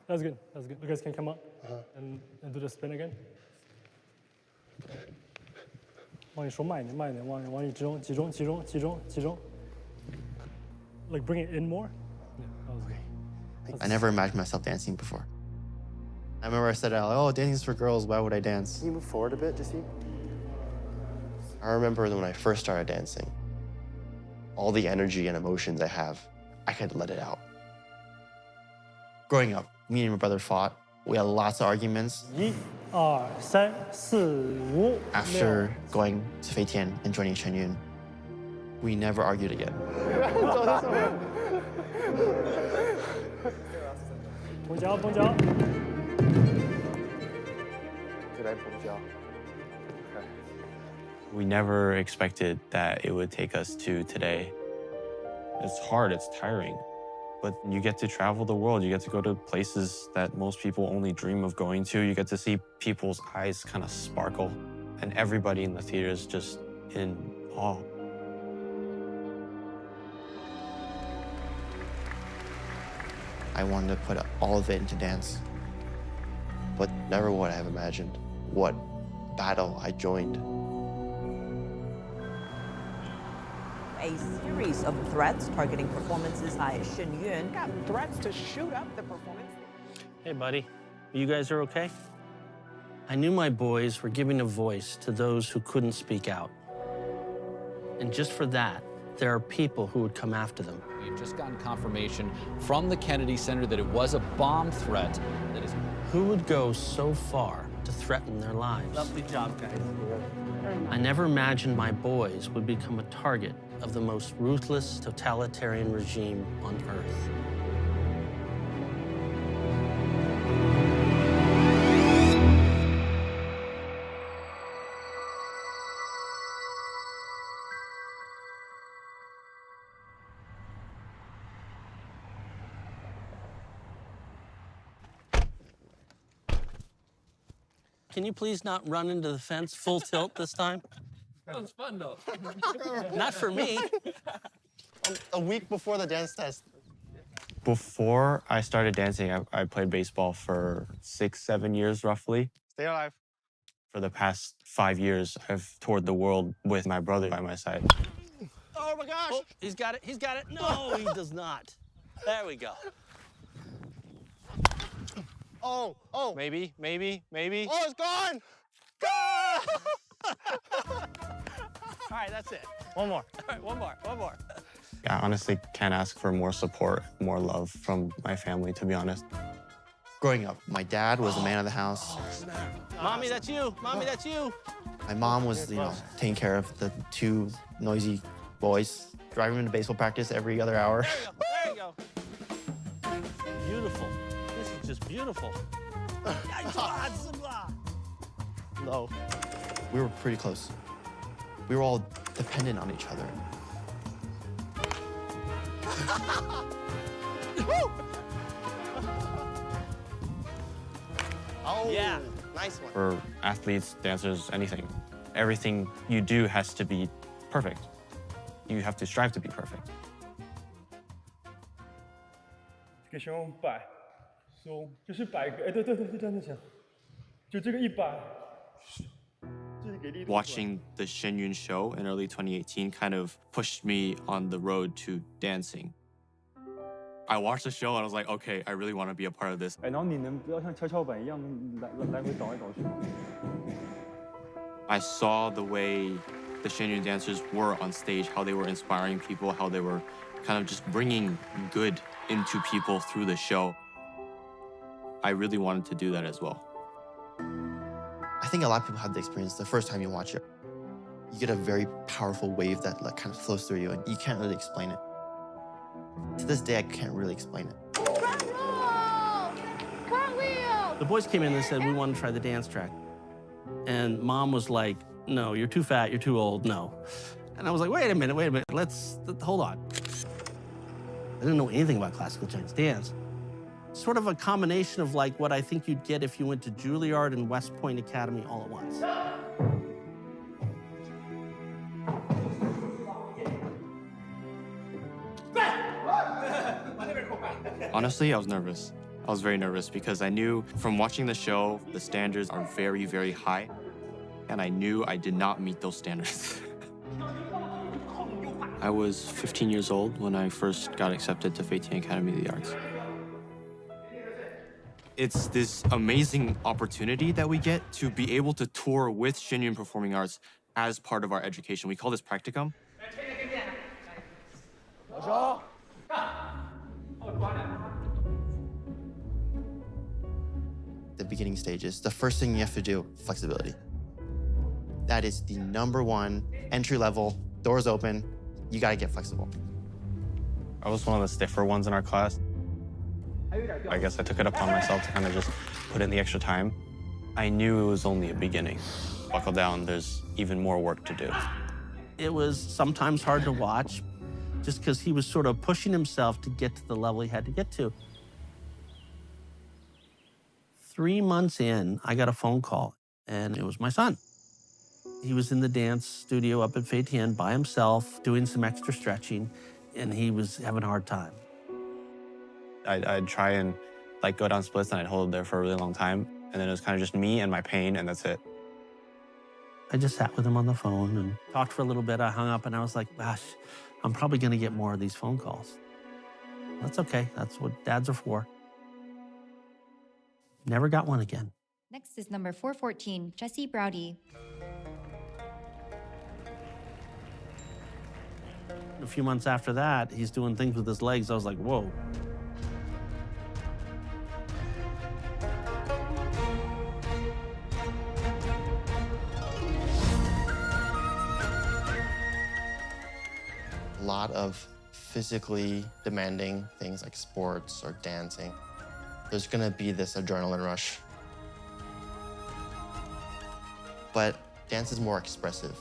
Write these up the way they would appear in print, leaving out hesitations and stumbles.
That's good. That's good. You guys can come up and do the spin again. 往你手慢一点，慢一点，往你集中。Like bring it in more. Yeah, that was okay. I never imagined myself dancing before. I remember I said, "Oh, dancing's for girls. Why would I dance?" Can you move forward a bit, Jesse? I remember when I first started dancing, all the energy and emotions I have, I could let it out. Growing up, me and my brother fought. We had lots of arguments. 1、2、3、4、5。After going to Feitian and joining Shen Yun, we never argued again. 绷脚，绷脚。再来绷脚。We never expected that it would take us to today. It's hard, it's tiring, but you get to travel the world. You get to go to places that most people only dream of going to. You get to see people's eyes kind of sparkle, and everybody in the theater is just in awe. I wanted to put all of it into dance, but never would I have imagined what battle I joined. A series of threats targeting performances by Shen Yun. Got threats to shoot up the performance. Hey, buddy. You guys are okay? I knew my boys were giving a voice to those who couldn't speak out. And just for that, there are people who would come after them. We've just gotten confirmation from the Kennedy Center that it was a bomb threat that is... Who would go so far to threaten their lives? Lovely job, guys. I never imagined my boys would become a target of the most ruthless totalitarian regime on Earth. Can you please not run into the fence full tilt this time? That was fun, though. Not for me. A week before the dance test. Before I started dancing, I played baseball for 6-7 years, roughly. Stay alive. For the past 5 years, I've toured the world with my brother by my side. Oh my gosh! Oh, he's got it, he's got it. No, he does not. There we go. Oh. Maybe. Oh, it's gone! All right, that's it. One more. All right, one more. I honestly can't ask for more support, more love from my family, to be honest. Growing up, my dad was the man of the house. Mommy, that's you. Mommy, that's you. My mom was, taking care of the two noisy boys, driving them to baseball practice every other hour. There you go. Beautiful. This is just beautiful. No. We were pretty close. We were all dependent on each other. Oh, yeah. Nice one. For athletes, dancers, anything, everything you do has to be perfect. You have to strive to be perfect. 这个胸摆，松，就是摆个，哎，对，这样就行。就这个一摆。 Watching the Shen Yun show in early 2018 kind of pushed me on the road to dancing. I watched the show and I was like, okay, I really want to be a part of this. 哎，然后你能不要像跷跷板一样来回倒来倒去吗？ I saw the way the Shen Yun dancers were on stage, how they were inspiring people, how they were kind of just bringing good into people through the show. I really wanted to do that as well. I think a lot of people have the experience the first time you watch it. You get a very powerful wave that kind of flows through you, and you can't really explain it. To this day, I can't really explain it. The boys came in and said, we want to try the dance track. And Mom was like, no, you're too fat, you're too old, no. And I was like, wait a minute, let's hold on. I didn't know anything about classical Chinese dance. Sort of a combination of like what I think you'd get if you went to Juilliard and West Point Academy all at once. Honestly, I was nervous. I was very nervous because I knew from watching the show, the standards are very, very high. And I knew I did not meet those standards. I was 15 years old when I first got accepted to Feitian Academy of the Arts. It's this amazing opportunity that we get to be able to tour with Shen Yun Performing Arts as part of our education. We call this practicum. The beginning stages, the first thing you have to do, flexibility. That is the #1 entry level, doors open, you gotta get flexible. I was one of the stiffer ones in our class. I guess I took it upon myself to kind of just put in the extra time. I knew it was only a beginning. Buckle down, there's even more work to do. It was sometimes hard to watch just because he was sort of pushing himself to get to the level he had to get to. 3 months in, I got a phone call, and it was my son. He was in the dance studio up at Feitian by himself, doing some extra stretching, and he was having a hard time. I'd try and like go down splits and I'd hold it there for a really long time. And then it was kind of just me and my pain and that's it. I just sat with him on the phone and talked for a little bit. I hung up and I was like, gosh, I'm probably gonna get more of these phone calls. That's okay, that's what dads are for. Never got one again. Next is number 414, Jesse Browdy. A few months after that, he's doing things with his legs. I was like, whoa. A lot of physically demanding things like sports or dancing. There's gonna be this adrenaline rush. But dance is more expressive.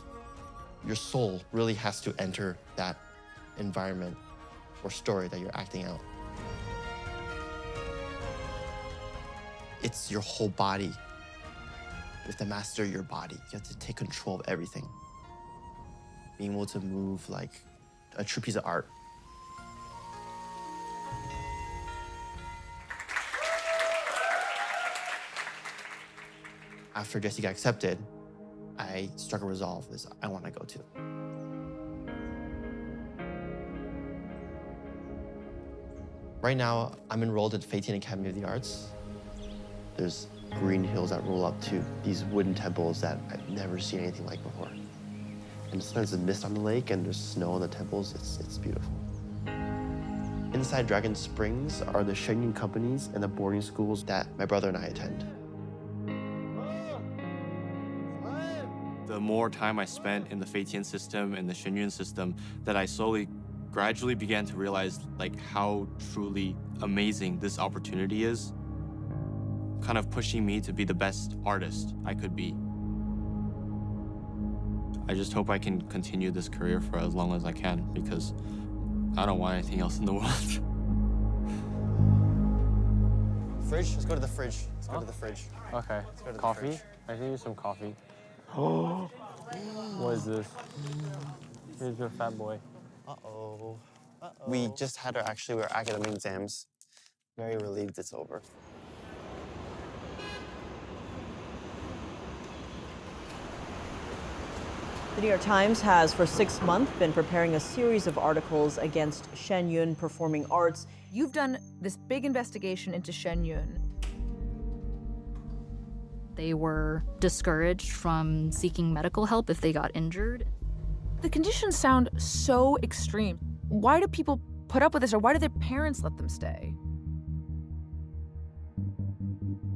Your soul really has to enter that environment or story that you're acting out. It's your whole body. You have to master your body. You have to take control of everything. Being able to move like a true piece of art. After Jesse got accepted, I struck a resolve is I want to go too. Right now, I'm enrolled at Feitian Academy of the Arts. There's green hills that roll up to these wooden temples that I've never seen anything like before. And sometimes there's mist on the lake and there's snow on the temples. It's beautiful. Inside Dragon Springs are the Shen Yun companies and the boarding schools that my brother and I attend. The more time I spent in the Feitian system and the Shen Yun system, that I gradually began to realize like how truly amazing this opportunity is, kind of pushing me to be the best artist I could be. I just hope I can continue this career for as long as I can because I don't want anything else in the world. Fridge? Let's go to the fridge. Let's go to the fridge. Okay. Let's go to the Coffee? fridge. I can use some coffee. Oh, what is this? Here's your fat boy. Uh-oh. We just had our academic exams. Very relieved it's over. The New York Times has, for 6 months, been preparing a series of articles against Shen Yun Performing Arts. You've done this big investigation into Shen Yun. They were discouraged from seeking medical help if they got injured. The conditions sound so extreme. Why do people put up with this, or why do their parents let them stay?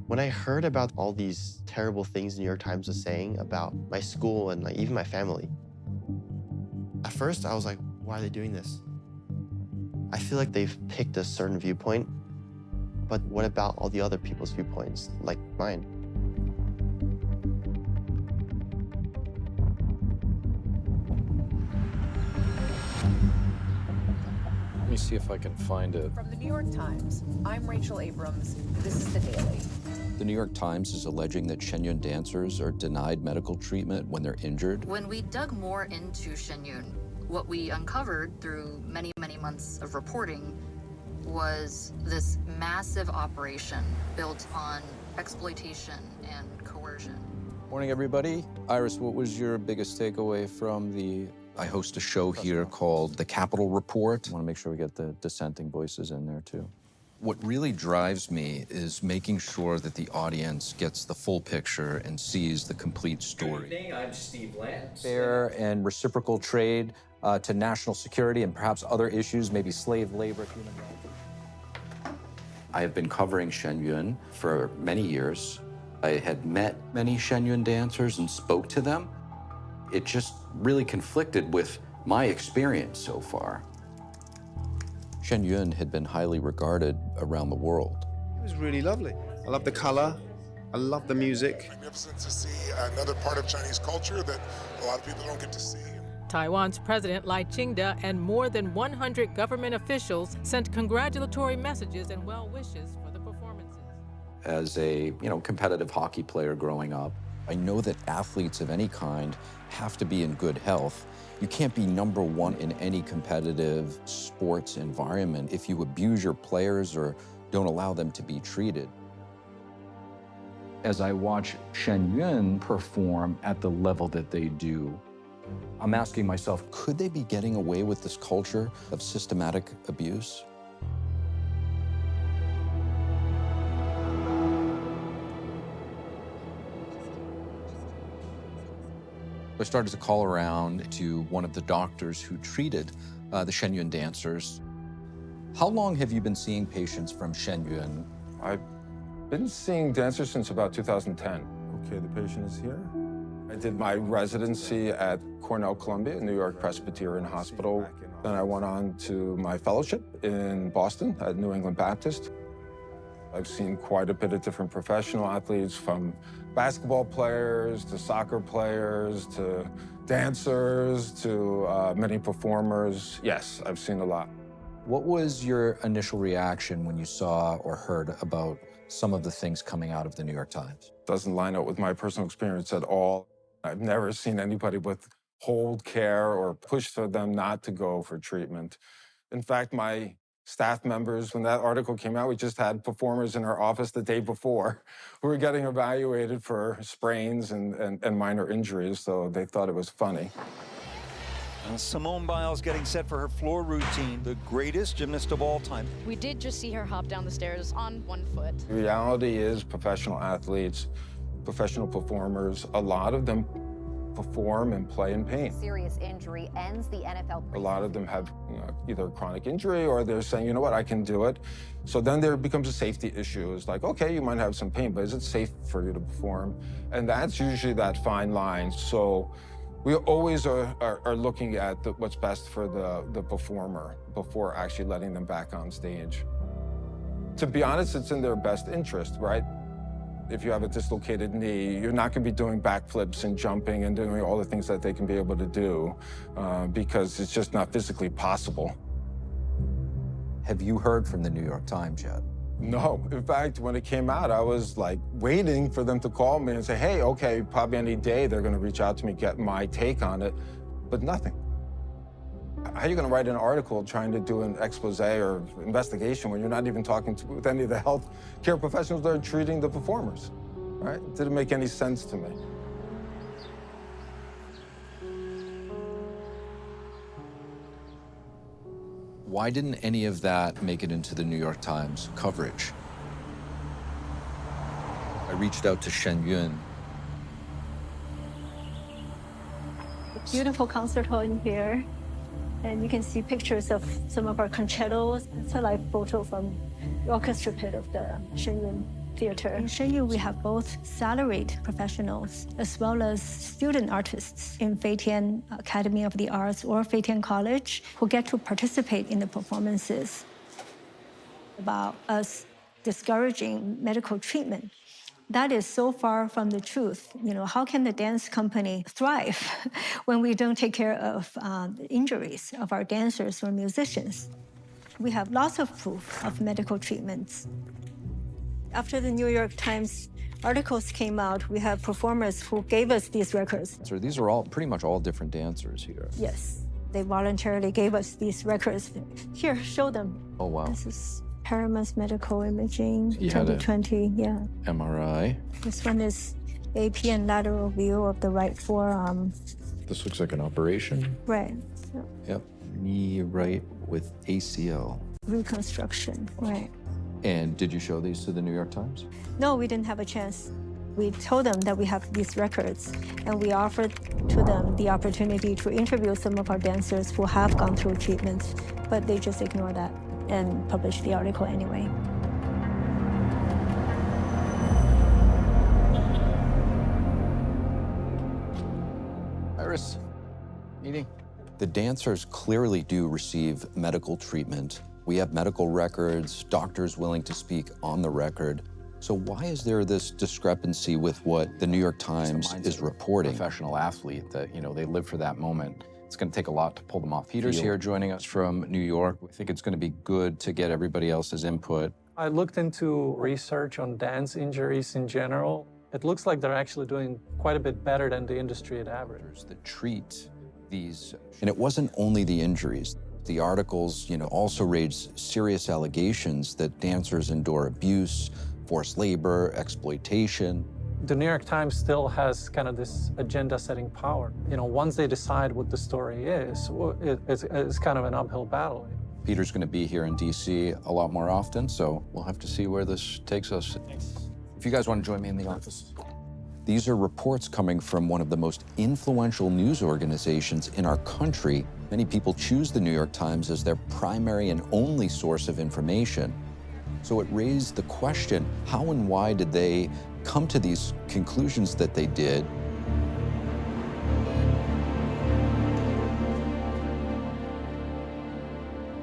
When I heard about all these terrible things the New York Times was saying about my school and even my family, at first I was like, why are they doing this? I feel like they've picked a certain viewpoint, but what about all the other people's viewpoints, like mine? Let me see if I can find it. From the New York Times, I'm Rachel Abrams. This is The Daily. The New York Times is alleging that Shen Yun dancers are denied medical treatment when they're injured. When we dug more into Shen Yun, what we uncovered through many, many months of reporting was this massive operation built on exploitation and coercion. Morning, everybody. Iris, what was your biggest takeaway from I host a show here called The Capitol Report. I want to make sure we get the dissenting voices in there, too. What really drives me is making sure that the audience gets the full picture and sees the complete story. Good evening, I'm Steve Lance. Fair and reciprocal trade to national security and perhaps other issues, maybe slave labor, human rights. I have been covering Shen Yun for many years. I had met many Shen Yun dancers and spoke to them. It just really conflicted with my experience so far. Shen Yun had been highly regarded around the world. It was really lovely. I love the color. I love the music. Magnificent to see another part of Chinese culture that a lot of people don't get to see. Taiwan's President Lai Ching-te and more than 100 government officials sent congratulatory messages and well wishes for the performances. As a competitive hockey player growing up, I know that athletes of any kind have to be in good health. You can't be number one in any competitive sports environment if you abuse your players or don't allow them to be treated. As I watch Shen Yun perform at the level that they do, I'm asking myself, could they be getting away with this culture of systematic abuse? I started to call around to one of the doctors who treated the Shen Yun dancers. How long have you been seeing patients from Shen Yun? I've been seeing dancers since about 2010. Okay, the patient is here. I did my residency at Cornell Columbia, New York Presbyterian Hospital. Then I went on to my fellowship in Boston at New England Baptist. I've seen quite a bit of different professional athletes, from basketball players to soccer players to dancers to many performers. Yes, I've seen a lot. What was your initial reaction when you saw or heard about some of the things coming out of the New York Times? Doesn't line up with my personal experience at all. I've never seen anybody withhold care or push for them not to go for treatment. In fact, my staff members, when that article came out, we just had performers in our office the day before who were getting evaluated for sprains and minor injuries, so they thought it was funny. Simone Biles getting set for her floor routine, the greatest gymnast of all time. We did just see her hop down the stairs on one foot. The reality is professional athletes, professional performers, a lot of them perform and play in pain. Serious injury ends the NFL. A lot of them have either a chronic injury or they're saying, you know what, I can do it. So then there becomes a safety issue. It's like, okay, you might have some pain, but is it safe for you to perform? And that's usually that fine line. So we always are looking at what's best for the performer before actually letting them back on stage. To be honest, it's in their best interest, right? If you have a dislocated knee, you're not going to be doing backflips and jumping and doing all the things that they can be able to do because it's just not physically possible. Have you heard from the New York Times yet? No. In fact, when it came out, I was like waiting for them to call me and say, hey, okay, probably any day they're going to reach out to me, get my take on it, but nothing. How are you going to write an article trying to do an expose or investigation when you're not even talking with any of the health care professionals that are treating the performers, right? It didn't make any sense to me. Why didn't any of that make it into the New York Times coverage? I reached out to Shen Yun. Beautiful concert hall in here. And you can see pictures of some of our concertos. It's a live photo from the orchestra pit of the Shen Yun Theater. In Shen Yun, we have both salaried professionals as well as student artists in Feitian Academy of the Arts or Feitian College who get to participate in the performances. About us discouraging medical treatment. That is so far from the truth. You know, how can the dance company thrive when we don't take care of the injuries of our dancers or musicians? We have lots of proof of medical treatments. After the New York Times articles came out, we have performers who gave us these records. So these are all pretty much all different dancers here. Yes. They voluntarily gave us these records. Here, show them. Oh, wow. This is Paramount's medical imaging, You had a 2020, yeah. MRI. This one is AP and lateral view of the right forearm. This looks like an operation. Right. So, Yep. Knee right with ACL. reconstruction, right. And did you show these to the New York Times? No, we didn't have a chance. We told them that we have these records, and we offered to them the opportunity to interview some of our dancers who have gone through treatments, but they just ignored that and published the article anyway. Iris, meeting. The dancers clearly do receive medical treatment. We have medical records, doctors willing to speak on the record. So why is there this discrepancy with what the New York Times is reporting? Professional athlete that, they live for that moment. It's going to take a lot to pull them off. Peter's here joining us from New York. I think it's going to be good to get everybody else's input. I looked into research on dance injuries in general. It looks like they're actually doing quite a bit better than the industry at average. That treat these. And it wasn't only the injuries. The articles, also raised serious allegations that dancers endure abuse, forced labor, exploitation. The New York Times still has kind of this agenda-setting power. Once they decide what the story is, it's kind of an uphill battle. Peter's going to be here in D.C. a lot more often, so we'll have to see where this takes us. If you guys want to join me in the office. These are reports coming from one of the most influential news organizations in our country. Many people choose the New York Times as their primary and only source of information. So it raised the question, how and why did they come to these conclusions that they did?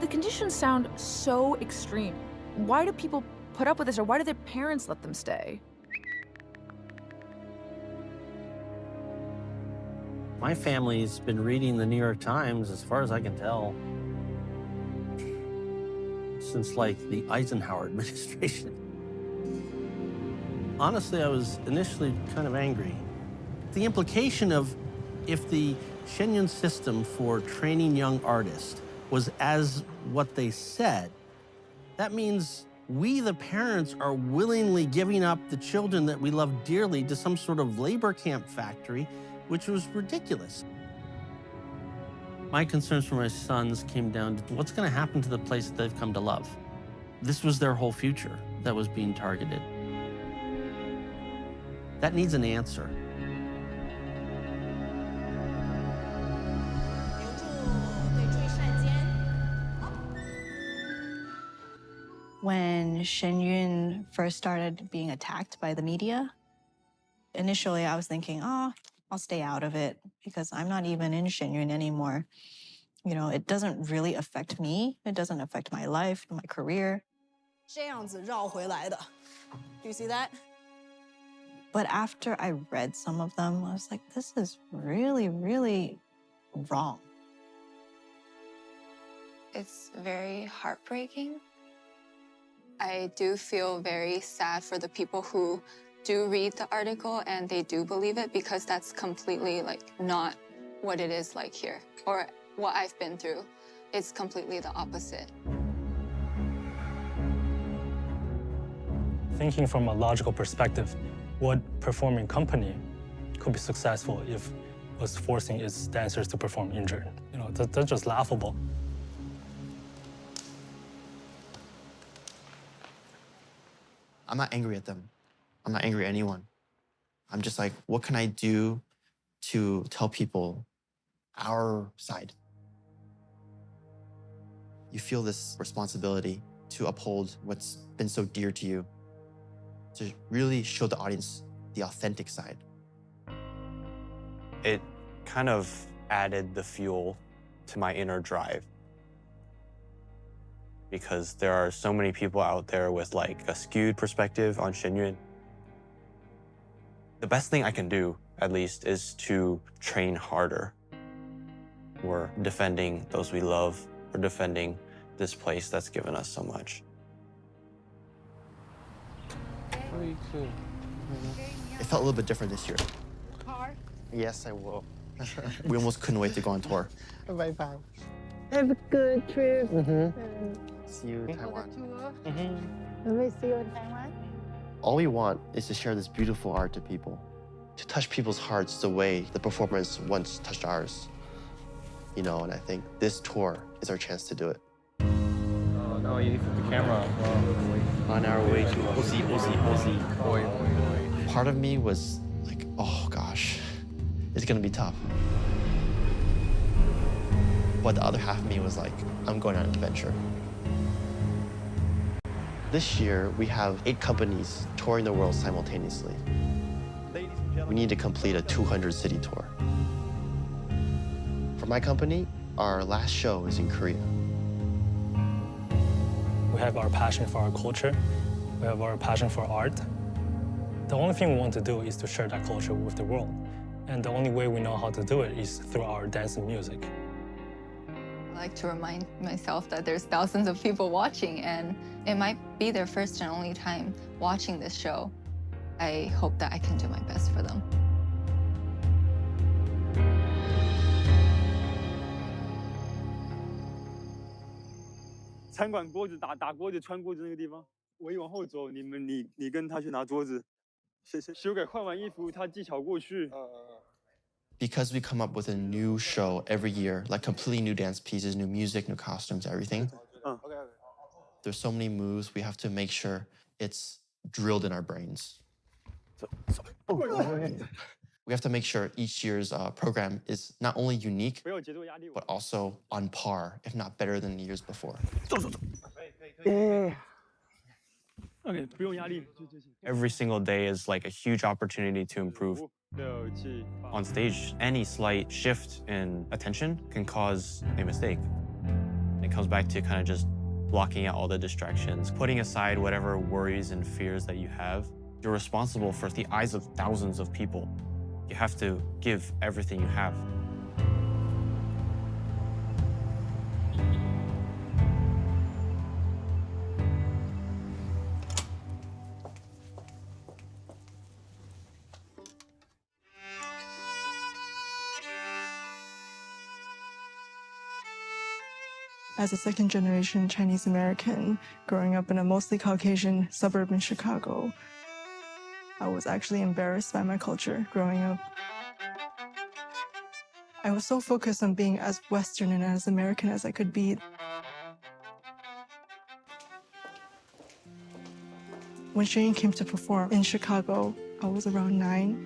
The conditions sound so extreme. Why do people put up with this, or why do their parents let them stay? My family's been reading the New York Times, as far as I can tell, since like the Eisenhower administration. Honestly, I was initially kind of angry. The implication of if the Shen Yun system for training young artists was as what they said, that means we, the parents, are willingly giving up the children that we love dearly to some sort of labor camp factory, which was ridiculous. My concerns for my sons came down to what's going to happen to the place that they've come to love. This was their whole future that was being targeted. That needs an answer. When Shen Yun first started being attacked by the media, initially I was thinking, I'll stay out of it because I'm not even in Shen Yun anymore. It doesn't really affect me. It doesn't affect my life, my career. 这样子绕回来的. Do you see that? But after I read some of them, I was like, this is really, really wrong. It's very heartbreaking. I do feel very sad for the people who do read the article and they do believe it, because that's completely not what it is like here or what I've been through. It's completely the opposite. Thinking from a logical perspective, what performing company could be successful if it was forcing its dancers to perform injured? That's just laughable. I'm not angry at them. I'm not angry at anyone. I'm just like, what can I do to tell people our side? You feel this responsibility to uphold what's been so dear to you, to really show the audience the authentic side. It kind of added the fuel to my inner drive, because there are so many people out there with a skewed perspective on Shen Yun. The best thing I can do, at least, is to train harder. We're defending those we love. We're defending this place that's given us so much. It felt a little bit different this year. Yes, I will. We almost couldn't wait to go on tour. Bye-bye. Have a good trip. See you in Taiwan. We'll see you in Taiwan. All we want is to share this beautiful art to people, to touch people's hearts the way the performance once touched ours. You know, and I think this tour is our chance to do it. Oh no, you put the camera on our way to Aussie. Part of me was like, oh gosh, it's gonna be tough. But the other half of me was like, I'm going on an adventure. This year, we have 8 companies touring the world simultaneously. We need to complete a 200-city tour. For my company, our last show is in Korea. We have our passion for our culture. We have our passion for art. The only thing we want to do is to share that culture with the world. And the only way we know how to do it is through our dance and music. I like to remind myself that there's thousands of people watching, and it might be their first and only time watching this show. I hope that I can do my best for them.餐馆锅子打锅子穿锅子那个地方，我一往后走，你跟他去拿桌子，修改换完衣服，他技巧过去。Because we come up with a new show every year, like completely new dance pieces, new music, new costumes, everything. There's so many moves, we have to make sure it's drilled in our brains. We have to make sure each year's program is not only unique, but also on par, if not better than the years before. Every single day is like a huge opportunity to improve. On stage, any slight shift in attention can cause a mistake. It comes back to kind of just blocking out all the distractions, putting aside whatever worries and fears that you have. You're responsible for the eyes of thousands of people. You have to give everything you have. As a second-generation Chinese American growing up in a mostly Caucasian suburb in Chicago, I was actually embarrassed by my culture growing up. I was so focused on being as Western and as American as I could be. When Shen came to perform in Chicago, I was around 9.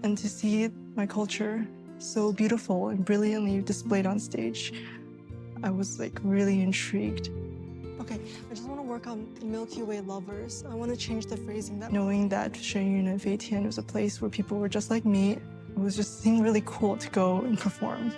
And to see my culture so beautiful and brilliantly displayed on stage, I was like really intrigued. Okay, I just want to work on Milky Way lovers. I want to change the phrasing. Knowing that Shen Yun and Fei Tian was a place where people were just like me, it was just seemed really cool to go and perform.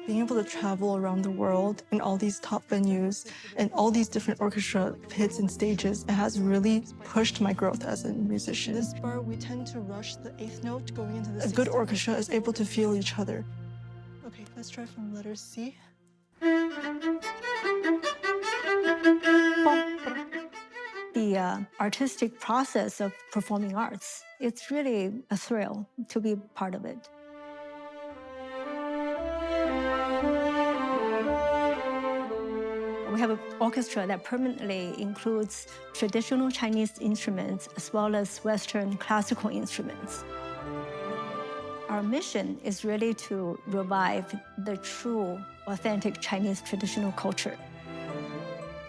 Being able to travel around the world in all these top venues and all these different orchestra pits and stages, it has really pushed my growth as a musician. This bar, we tend to rush the 8th note going into the 6th. A good orchestra is able to feel each other. Okay, let's try from letter C. The artistic process of performing arts, it's really a thrill to be part of it. We have an orchestra that permanently includes traditional Chinese instruments as well as Western classical instruments. Our mission is really to revive the true, authentic Chinese traditional culture.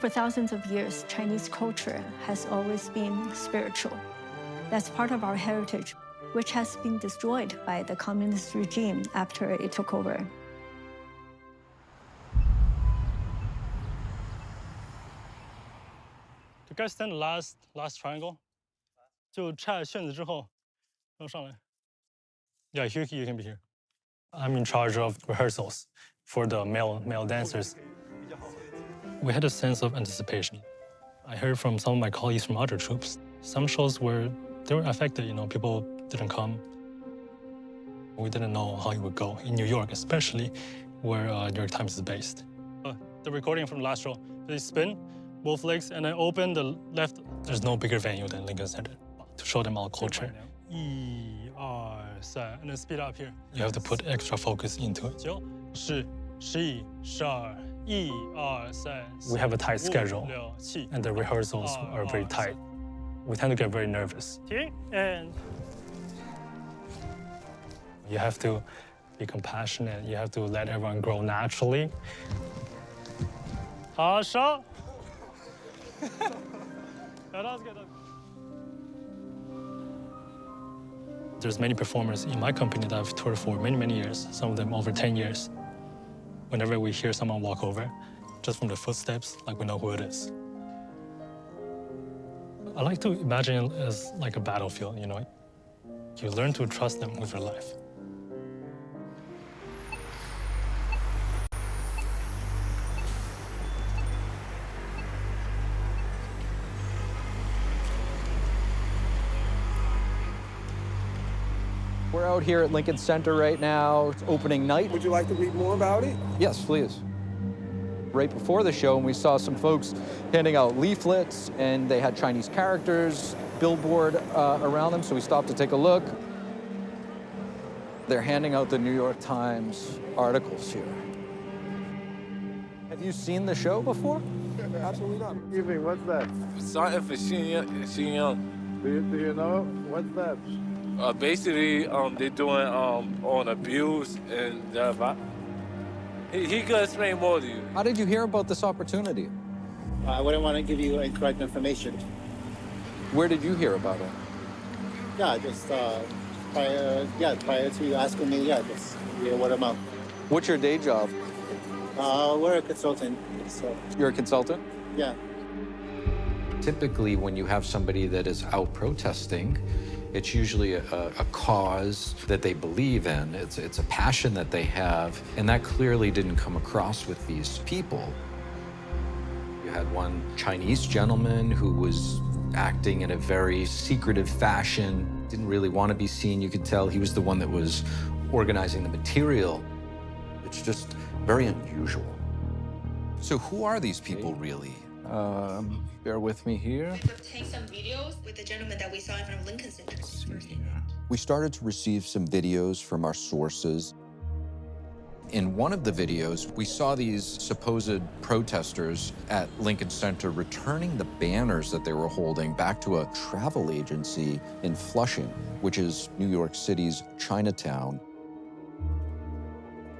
For thousands of years, Chinese culture has always been spiritual. That's part of our heritage, which has been destroyed by the communist regime after it took over. You guys stand the last triangle. 就拆旋子之后，然后上来。Yeah, here you can be here. I'm in charge of rehearsals for the male dancers. We had a sense of anticipation. I heard from some of my colleagues from other troupes. Some shows where they were affected, people didn't come. We didn't know how it would go in New York, especially where New York Times is based. The recording from the last show, they spin, both legs, and then open the left. There's no bigger venue than Lincoln Center to show them our culture. 1、2、3, and then speed up here. You have to put extra focus into it. 9、10、11、12、1、2、3。We have a tight schedule, and the rehearsals are very tight. We tend to get very nervous. And you have to be compassionate. You have to let everyone grow naturally. 好，收。That's good. There's many performers in my company that I've toured for many, many years, some of them over 10 years. Whenever we hear someone walk over, just from the footsteps, like we know who it is. I like to imagine it as like a battlefield, you know? You learn to trust them with your life. We're out here at Lincoln Center right now. It's opening night. Would you like to read more about it? Yes, please. Right before the show, we saw some folks handing out leaflets, and they had Chinese characters, billboard around them, so we stopped to take a look. They're handing out the New York Times articles here. Have you seen the show before? Absolutely not. Excuse me, what's that? Something for Shen. Do you know? What's that? Basically, they're doing on abuse and he can explain more to you. How did you hear about this opportunity? I wouldn't want to give you incorrect information. Where did you hear about it? Yeah, just prior to you asking me, just word of mouth. What's your day job? We're a consultant. So. You're a consultant? Yeah. Typically, when you have somebody that is out protesting, it's usually a cause that they believe in. It's a passion that they have, and that clearly didn't come across with these people. You had one Chinese gentleman who was acting in a very secretive fashion, didn't really want to be seen. You could tell he was the one that was organizing the material. It's just very unusual. So who are these people really? Bear with me here. Take some videos with the gentleman that we saw in front of Lincoln Center. We started to receive some videos from our sources. In one of the videos, we saw these supposed protesters at Lincoln Center returning the banners that they were holding back to a travel agency in Flushing, which is New York City's Chinatown.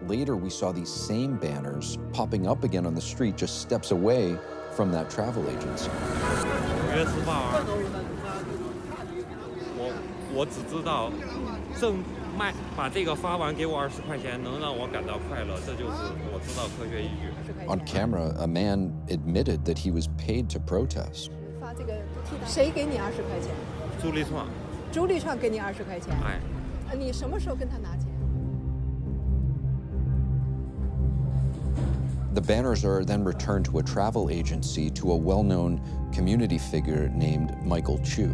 Later, we saw these same banners popping up again on the street just steps away from that travel agency. 5月4号啊，我只知道把这个发完给我20块钱，能让我感到快乐，这就是我知道科学依据。 On camera, a man admitted that he was paid to protest. 发这个谁给你20块钱？朱立创。朱立创给你20块钱。哎。你什么时候跟他拿钱？ The banners are then returned to a travel agency to a well-known community figure named Michael Chu.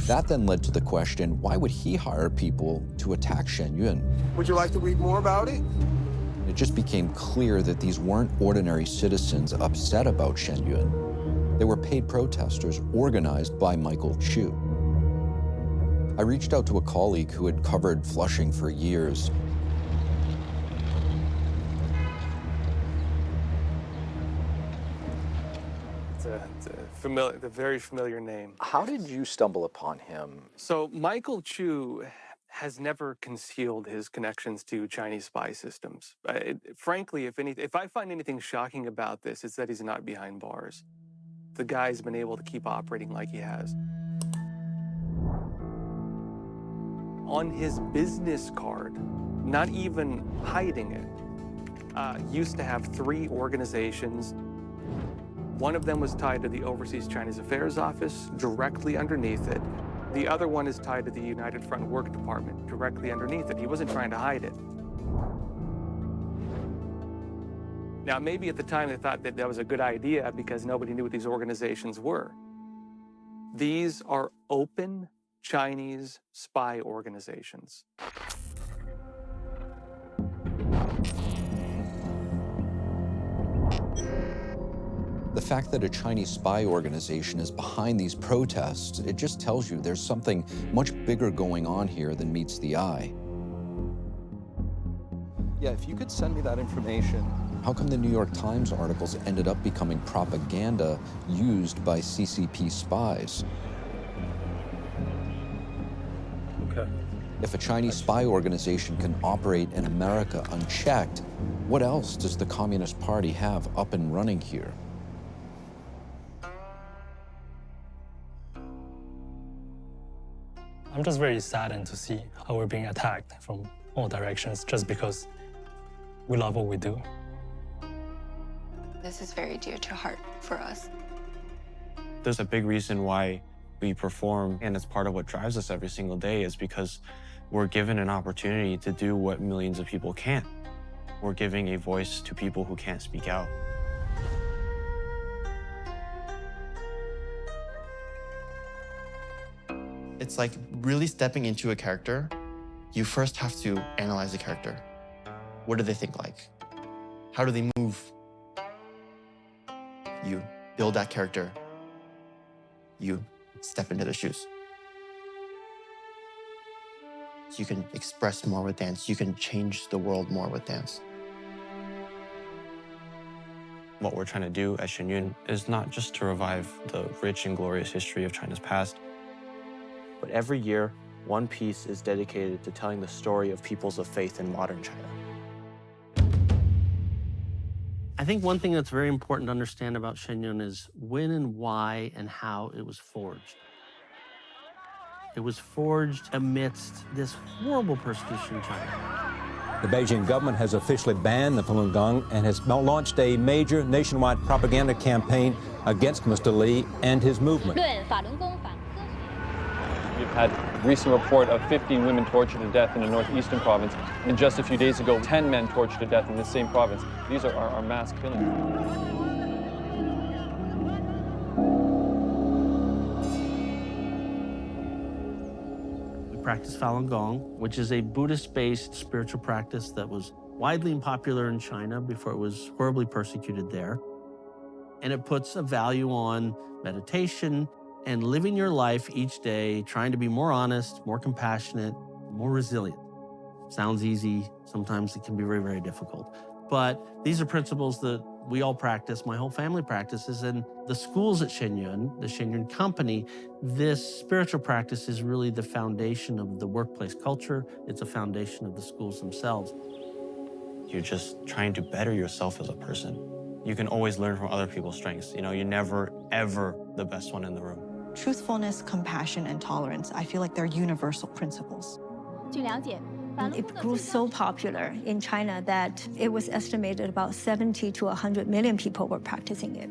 That then led to the question, why would he hire people to attack Shen Yun? Would you like to read more about it? It just became clear that these weren't ordinary citizens upset about Shen Yun. They were paid protesters organized by Michael Chu. I reached out to a colleague who had covered Flushing for years. It's a very familiar name. How did you stumble upon him? So Michael Chu has never concealed his connections to Chinese spy systems. Frankly, if I find anything shocking about this, it's that he's not behind bars. The guy's been able to keep operating like he has. On his business card, not even hiding it, used to have 3 organizations. One of them was tied to the Overseas Chinese Affairs Office, directly underneath it. The other one is tied to the United Front Work Department, directly underneath it. He wasn't trying to hide it. Now, maybe at the time they thought that that was a good idea because nobody knew what these organizations were. These are open Chinese spy organizations. The fact that a Chinese spy organization is behind these protests, it just tells you there's something much bigger going on here than meets the eye. Yeah, if you could send me that information. How come the New York Times articles ended up becoming propaganda used by CCP spies? Okay. If a Chinese spy organization can operate in America unchecked, what else does the Communist Party have up and running here? I'm just very saddened to see how we're being attacked from all directions just because we love what we do. This is very dear to heart for us. There's a big reason why we perform, and it's part of what drives us every single day, is because we're given an opportunity to do what millions of people can't. We're giving a voice to people who can't speak out. It's like really stepping into a character. You first have to analyze the character. What do they think like? How do they move? You build that character. You step into the shoes. You can express more with dance. You can change the world more with dance. What we're trying to do at Shen Yun is not just to revive the rich and glorious history of China's past, but every year, one piece is dedicated to telling the story of peoples of faith in modern China. I think one thing that's very important to understand about Shen Yun is when and why and how it was forged. It was forged amidst this horrible persecution in China. The Beijing government has officially banned the Falun Gong and has launched a major nationwide propaganda campaign against Mr. Li and his movement. We've had a recent report of 15 women tortured to death in the northeastern province, and just a few days ago, 10 men tortured to death in the same province. These are our mass killings. Practice Falun Gong, which is a Buddhist-based spiritual practice that was widely popular in China before it was horribly persecuted there. And it puts a value on meditation and living your life each day, trying to be more honest, more compassionate, more resilient. Sounds easy. Sometimes it can be very, very difficult. But these are principles that we all practice, my whole family practices, and the schools at Shen Yun, the Shen Yun Company, this spiritual practice is really the foundation of the workplace culture. It's a foundation of the schools themselves. You're just trying to better yourself as a person. You can always learn from other people's strengths. You know, you're never, ever the best one in the room. Truthfulness, compassion, and tolerance, I feel like they're universal principles. It grew so popular in China that it was estimated about 70 to 100 million people were practicing it.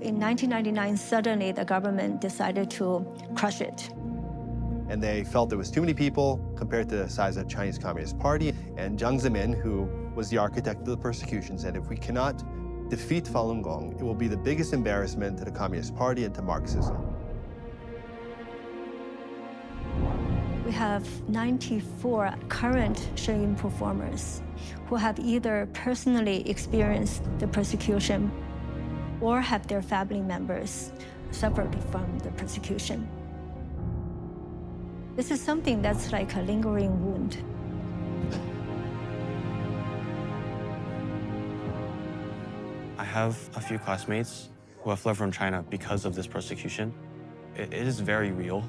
In 1999, suddenly the government decided to crush it. And they felt there was too many people compared to the size of the Chinese Communist Party. And Jiang Zemin, who was the architect of the persecution, said, if we cannot defeat Falun Gong, it will be the biggest embarrassment to the Communist Party and to Marxism. We have 94 current Shen Yun performers who have either personally experienced the persecution or have their family members suffered from the persecution. This is something that's like a lingering wound. I have a few classmates who have fled from China because of this persecution. It is very real,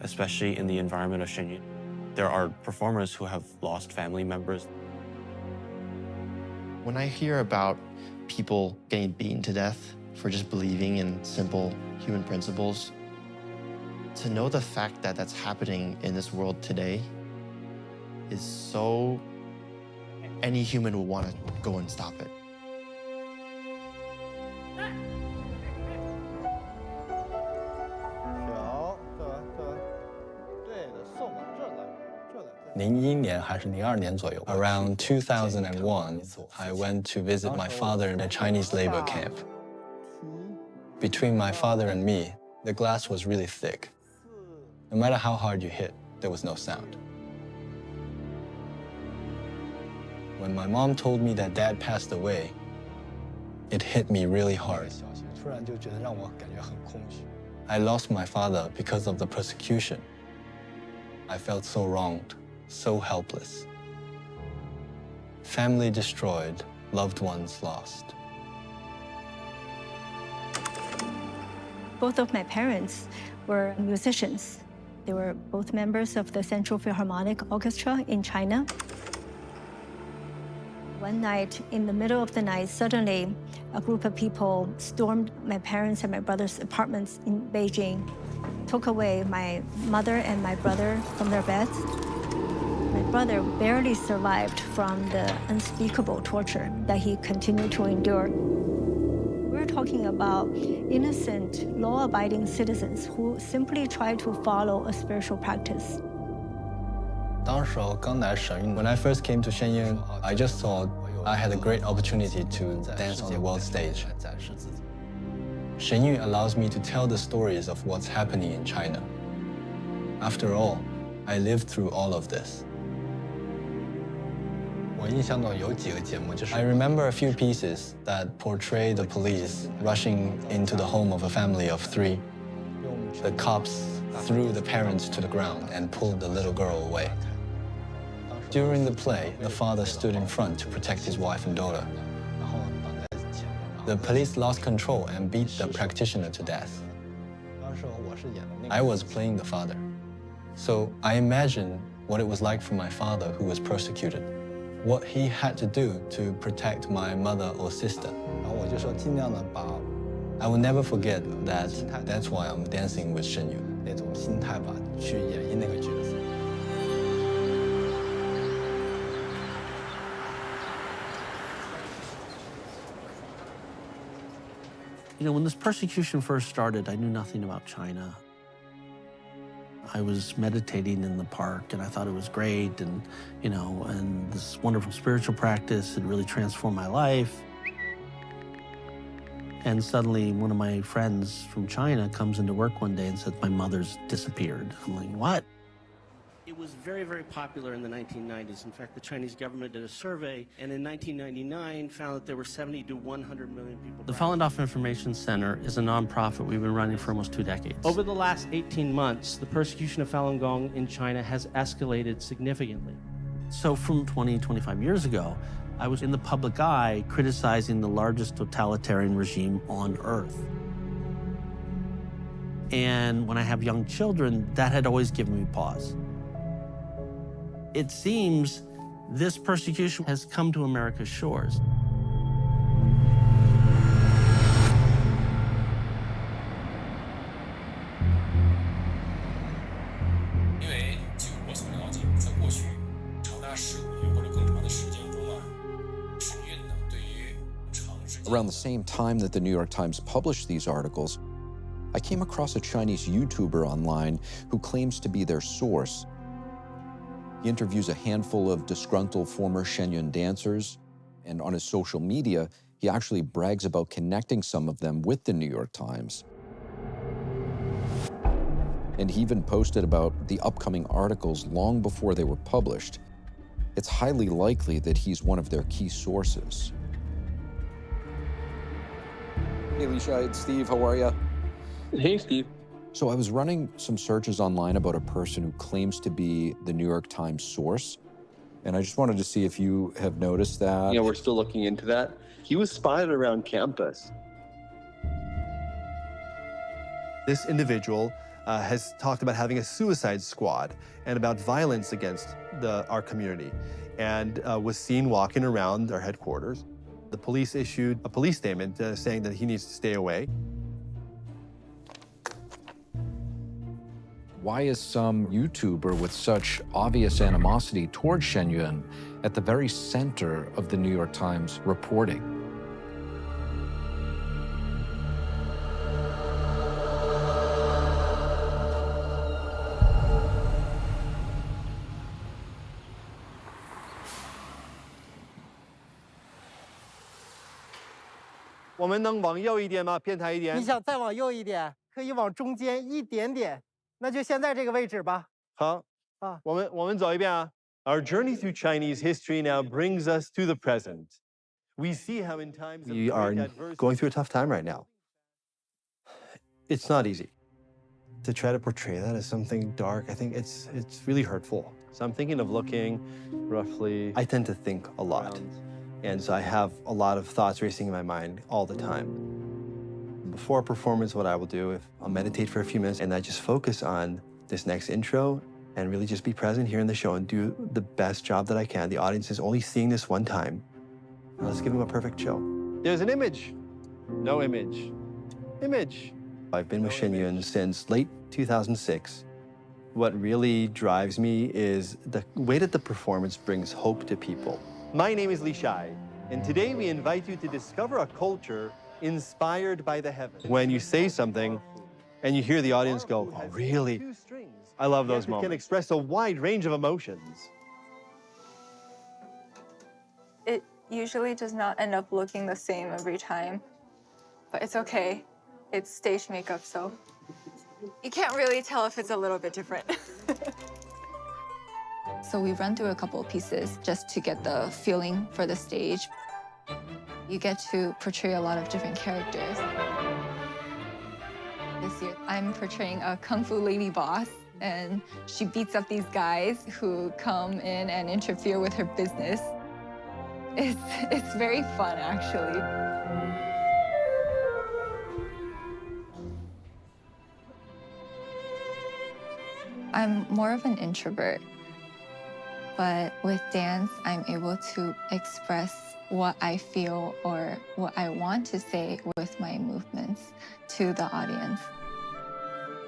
especially in the environment of Shen Yun. There are performers who have lost family members. When I hear about people getting beaten to death for just believing in simple human principles, to know the fact that that's happening in this world today is so... any human would want to go and stop it. Around 2001, I went to visit my father in a Chinese labor camp. Between my father and me, the glass was really thick. No matter how hard you hit, there was no sound. When my mom told me that Dad passed away, It hit me really hard. I lost my father because of the persecution. I felt so wronged, so helpless. Family destroyed, loved ones lost. Both of my parents were musicians. They were both members of the Central Philharmonic Orchestra in China. One night, in the middle of the night, suddenly a group of people stormed my parents' and my brother's apartments in Beijing, took away my mother and my brother from their beds. My brother barely survived from the unspeakable torture that he continued to endure. We're talking about innocent, law-abiding citizens who simply try to follow a spiritual practice. When I first came to Shenyang, I just thought I had a great opportunity to dance on the world stage. Shenyang allows me to tell the stories of what's happening in China. After all, I lived through all of this. I remember a few pieces that portray the police rushing into the home of a family of 3. The cops threw the parents to the ground and pulled the little girl away. During the play, the father stood in front to protect his wife and daughter. The police lost control and beat the practitioner to death. I was playing the father. So I imagine what it was like for my father who was persecuted, what he had to do to protect my mother or sister. I will never forget that. That's why I'm dancing with Shen Yun. You know, when this persecution first started, I knew nothing about China. I was meditating in the park, and I thought it was great, and, you know, and this wonderful spiritual practice had really transformed my life. And suddenly, one of my friends from China comes into work one day and says, my mother's disappeared. I'm like, what? It was very, very popular in the 1990s. In fact, the Chinese government did a survey, and in 1999 found that there were 70 to 100 million people. The Falun Dafa Information Center is a nonprofit we've been running for almost 2 decades. Over the last 18 months, the persecution of Falun Gong in China has escalated significantly. So from 20, 25 years ago, I was in the public eye criticizing the largest totalitarian regime on earth. And when I have young children, that had always given me pause. It seems this persecution has come to America's shores. Around the same time that the New York Times published these articles, I came across a Chinese YouTuber online who claims to be their source. He interviews a handful of disgruntled former Shen Yun dancers, and on his social media, he actually brags about connecting some of them with the New York Times. And he even posted about the upcoming articles long before they were published. It's highly likely that he's one of their key sources. Hey, Alicia, it's Steve. How are you? Hey, Steve. So I was running some searches online about a person who claims to be the New York Times source, and I just wanted to see if you have noticed that. Yeah, we're still looking into that. He was spotted around campus. This individual has talked about having a suicide squad and about violence against our community, and was seen walking around our headquarters. The police issued a police statement saying that he needs to stay away. Why is some YouTuber with such obvious animosity towards Shen Yun at the very center of the New York Times reporting?我们能往右一点吗？偏台一点。你想再往右一点，可以往中间一点点。那就现在这个位置吧。好啊，我们走一遍啊。Our journey through Chinese history now brings us to the present, We see how in times we are going through a tough time right now. It's not easy. To try to portray that as something dark, I think it's really hurtful. So I'm thinking of looking roughly, I tend to think a lot. And so I have a lot of thoughts racing in my mind all the time. Before a performance, what I will do, I'll meditate for a few minutes and I just focus on this next intro and really just be present here in the show and do the best job that I can. The audience is only seeing this one time. Now let's give them a perfect show. There's an image. No image. Image. I've been with Shen Yun since late 2006. What really drives me is the way that the performance brings hope to people. My name is Li Shai, and today we invite you to discover a culture inspired by the heavens. When you say something and you hear the audience go, oh, really? I love those moments. It can express a wide range of emotions. It usually does not end up looking the same every time, but it's okay. It's stage makeup, so you can't really tell if it's a little bit different. So we run through a couple of pieces just to get the feeling for the stage. You get to portray a lot of different characters. This year, I'm portraying a Kung Fu lady boss, and she beats up these guys who come in and interfere with her business. It's very fun, actually. I'm more of an introvert, but with dance, I'm able to express what I feel or what I want to say with my movements to the audience.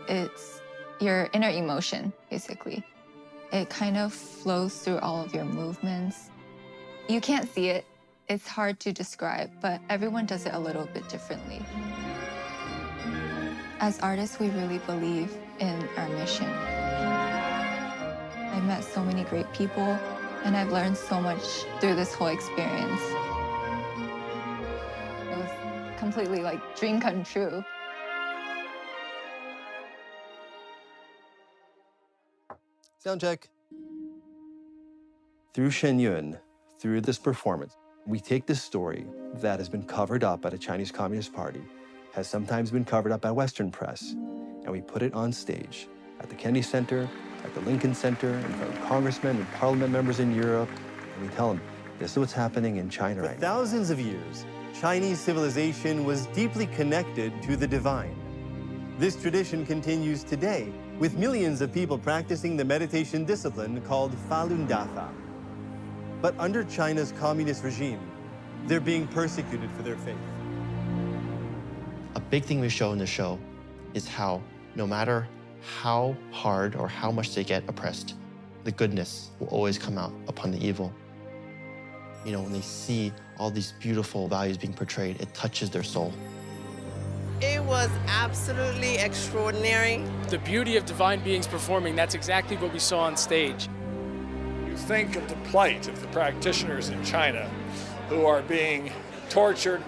It's your inner emotion, basically. It kind of flows through all of your movements. You can't see it. It's hard to describe, but everyone does it a little bit differently. As artists, we really believe in our mission. I met so many great people, and I've learned so much through this whole experience. It was completely like dream come true. Sound check. Through Shen Yun, through this performance, we take this story that has been covered up by the Chinese Communist Party, has sometimes been covered up by Western press, and we put it on stage at the Kennedy Center, at the Lincoln Center, in front of congressmen and parliament members in Europe, and we tell them, this is what's happening in China right now. For thousands of years, Chinese civilization was deeply connected to the divine. This tradition continues today, with millions of people practicing the meditation discipline called Falun Dafa. But under China's communist regime, they're being persecuted for their faith. A big thing we show in the show is how, no matter how hard or how much they get oppressed, the goodness will always come out upon the evil. You know, when they see all these beautiful values being portrayed, it touches their soul. It was absolutely extraordinary. The beauty of divine beings performing, that's exactly what we saw on stage. You think of the plight of the practitioners in China who are being tortured.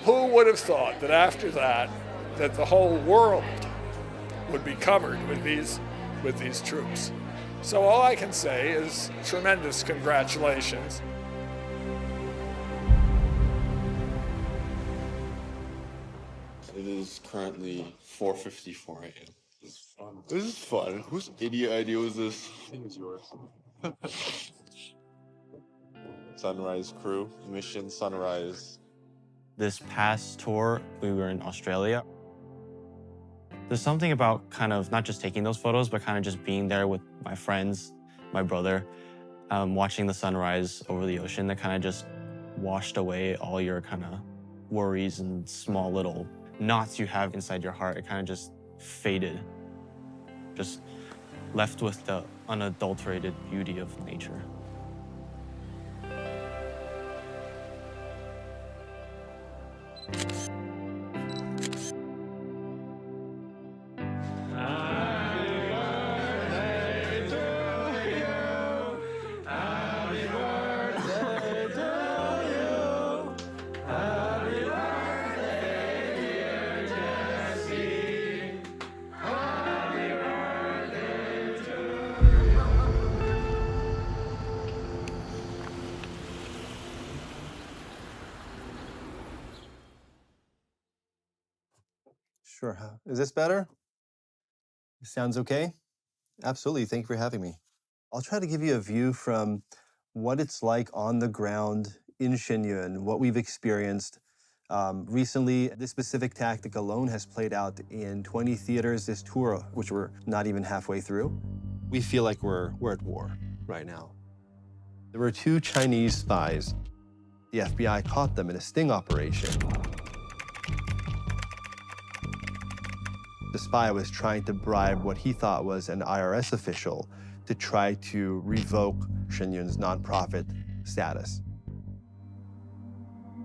Who would have thought that after that, that the whole world would be covered with these troops? So all I can say is tremendous congratulations. It is currently 4:54 a.m. This is fun. Whose idiot idea was this? I think it's yours. Sunrise crew, mission Sunrise. This past tour, we were in Australia. There's something about kind of not just taking those photos, but kind of just being there with my friends, my brother, watching the sunrise over the ocean that kind of just washed away all your kind of worries and small little knots you have inside your heart. It kind of just faded, just left with the unadulterated beauty of nature. Sure. Is this better? Sounds okay? Absolutely. Thank you for having me. I'll try to give you a view from what it's like on the ground in Shenyun, what we've experienced. Recently, this specific tactic alone has played out in 20 theaters this tour, which we're not even halfway through. We feel like we're at war right now. There were 2 Chinese spies. The FBI caught them in a sting operation. The spy was trying to bribe what he thought was an IRS official to try to revoke Shenyun's nonprofit status.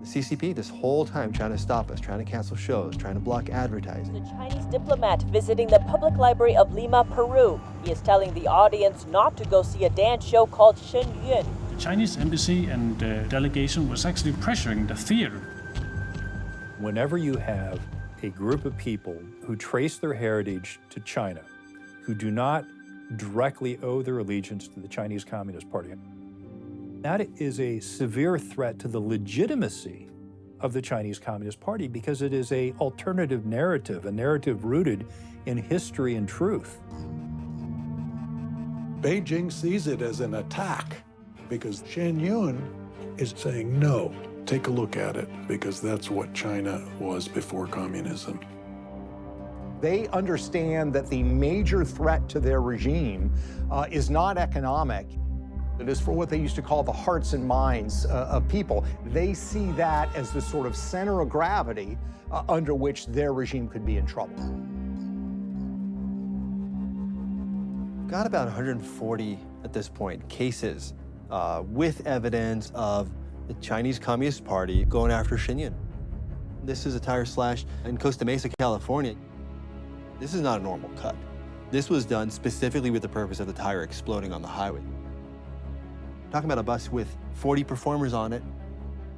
The CCP this whole time trying to stop us, trying to cancel shows, trying to block advertising. The Chinese diplomat visiting the Public Library of Lima, Peru. He is telling the audience not to go see a dance show called Shenyun. The Chinese embassy and delegation was actually pressuring the theater. Whenever you have a group of people who trace their heritage to China, who do not directly owe their allegiance to the Chinese Communist Party, that is a severe threat to the legitimacy of the Chinese Communist Party because it is an alternative narrative, a narrative rooted in history and truth. Beijing sees it as an attack because Shenyun is saying, no, take a look at it, because that's what China was before communism. They understand that the major threat to their regime is not economic. It is for what they used to call the hearts and minds of people. They see that as the sort of center of gravity under which their regime could be in trouble. Got about 140 at this point cases with evidence of the Chinese Communist Party going after Shenyun. This is a tire slash in Costa Mesa, California. This is not a normal cut. This was done specifically with the purpose of the tire exploding on the highway. Talking about a bus with 40 performers on it.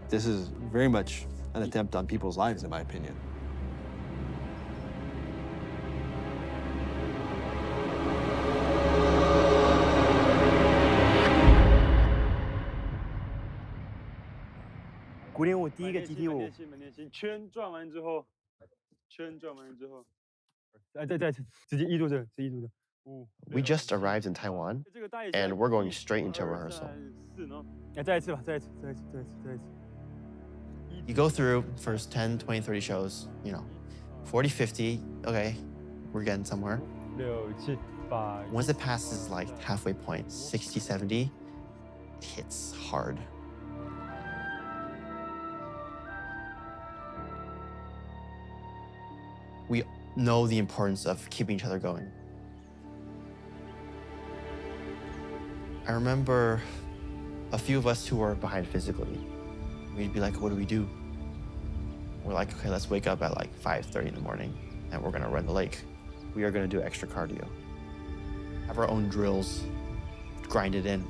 This is very much an attempt on people's lives, in my opinion. We just arrived in Taiwan, and we're going straight into rehearsal. You go through first 10, 20, 30 shows, 40, 50, okay, we're getting somewhere. Once it passes like halfway point, 60, 70, it hits hard. We know the importance of keeping each other going. I remember a few of us who were behind physically. We'd be like, what do we do? We're like, okay, let's wake up at like 5:30 in the morning and we're gonna run the lake. We are gonna do extra cardio. Have our own drills, grind it in.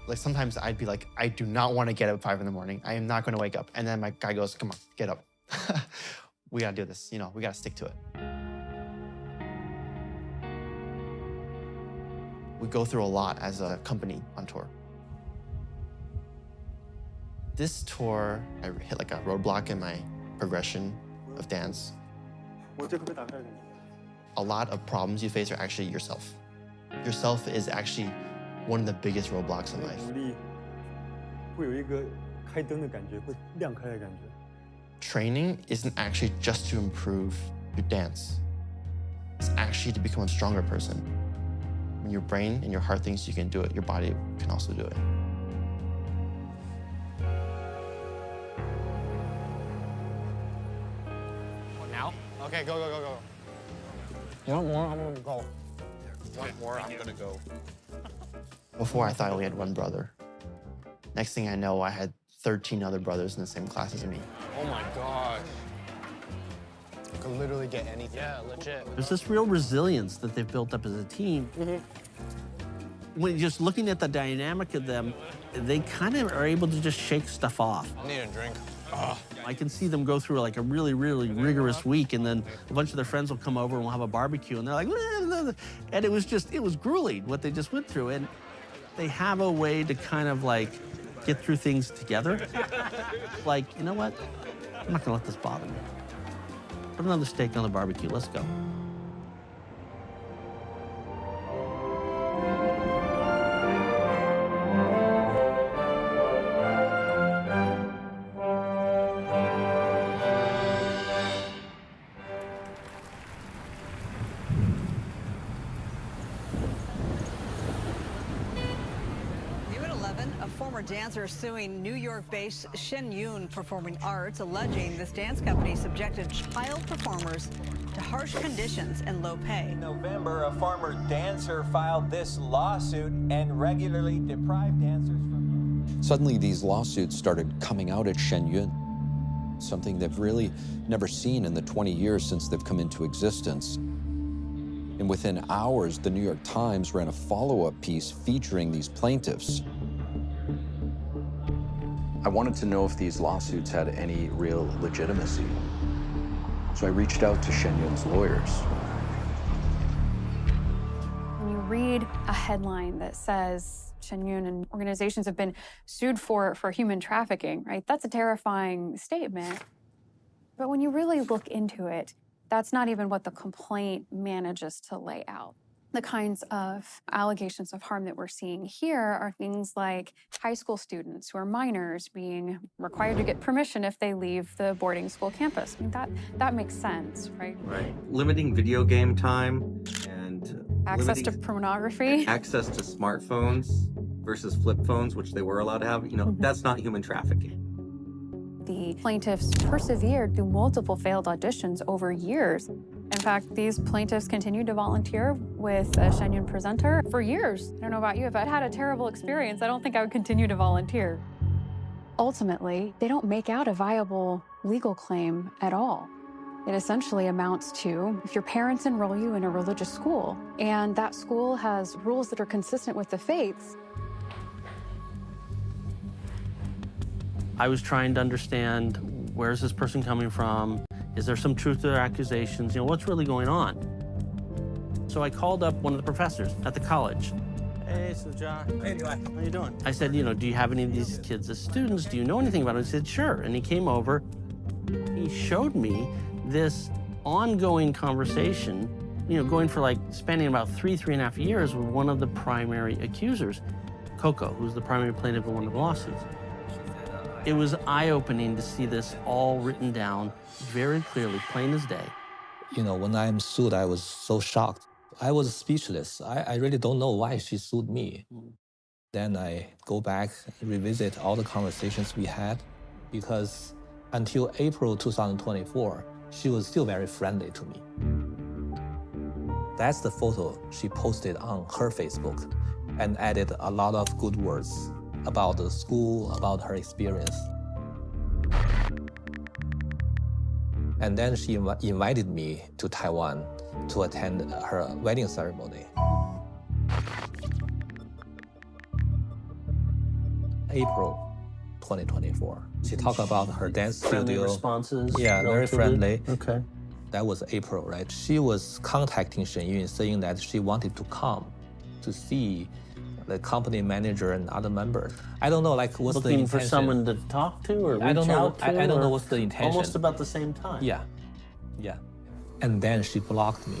Like sometimes I'd be like, I do not wanna get up at 5 in the morning. I am not gonna wake up. And then my guy goes, come on, get up. We gotta do this, we gotta stick to it. We go through a lot as a company on tour. This tour, I hit like a roadblock in my progression of dance. A lot of problems you face are actually yourself. Yourself is actually one of the biggest roadblocks in life. Training isn't actually just to improve your dance. It's actually to become a stronger person. When your brain and your heart thinks you can do it, your body can also do it. Now? Okay, go, go, go, go. You want more? I'm gonna go. You want more? I'm gonna go. Before, I thought I only had one brother. Next thing I know, I had 13 other brothers in the same class as me. Oh my God. You could literally get anything. Yeah, legit. There's this real resilience that they've built up as a team. When you're just looking at the dynamic of them, they kind of are able to just shake stuff off. I need a drink. I can see them go through like a really, really rigorous week, and then a bunch of their friends will come over and we'll have a barbecue, and they're like, and it was grueling what they just went through. And they have a way to kind of like get through things together. Like, you know what? I'm not gonna let this bother me. Put another steak on the barbecue, let's go. A former dancer suing New York-based Shen Performing Arts, alleging this dance company subjected child performers to harsh conditions and low pay. In November, a former dancer filed this lawsuit and regularly deprived dancers from... Suddenly, these lawsuits started coming out at Shen Yun, something they've really never seen in the 20 years since they've come into existence. And within hours, the New York Times ran a follow-up piece featuring these plaintiffs. I wanted to know if these lawsuits had any real legitimacy. So I reached out to Shen Yun's lawyers. When you read a headline that says Shen Yun and organizations have been sued for human trafficking, right? That's a terrifying statement. But when you really look into it, that's not even what the complaint manages to lay out. The kinds of allegations of harm that we're seeing here are things like high school students who are minors being required to get permission if they leave the boarding school campus. I mean, that makes sense, right? Right. Limiting video game time and Access to pornography. access to smartphones versus flip phones, which they were allowed to have, that's not human trafficking. The plaintiffs persevered through multiple failed auditions over years. In fact, these plaintiffs continued to volunteer with a Shen Yun presenter for years. I don't know about you, if I'd had a terrible experience, I don't think I would continue to volunteer. Ultimately, they don't make out a viable legal claim at all. It essentially amounts to, if your parents enroll you in a religious school, and that school has rules that are consistent with the faiths, I was trying to understand, where's this person coming from? Is there some truth to their accusations? What's really going on? So I called up one of the professors at the college. Hey, Suja. Hey, how you doing? I said, do you have any of these kids as students? Do you know anything about them? He said, sure. And he came over. He showed me this ongoing conversation, going for spanning about 3.5 years with one of the primary accusers, Coco, who's the primary plaintiff in one of the lawsuits. It was eye-opening to see this all written down very clearly, plain as day. When I'm sued, I was so shocked. I was speechless. I really don't know why she sued me. Then I go back, revisit all the conversations we had, because until April 2024, she was still very friendly to me. That's the photo she posted on her Facebook and added a lot of good words about the school, about her experience. And then she invited me to Taiwan to attend her wedding ceremony. April 2024. She talked about her dance Friendly studio. responses? Yeah, very friendly. Okay. That was April, right? She was contacting Shen Yun saying that she wanted to come to see the company manager and other members. I don't know, what's the intention? Looking for someone to talk to or reach I don't know. out to? I don't know or what's the intention. Almost about the same time. Yeah, yeah. And then she blocked me.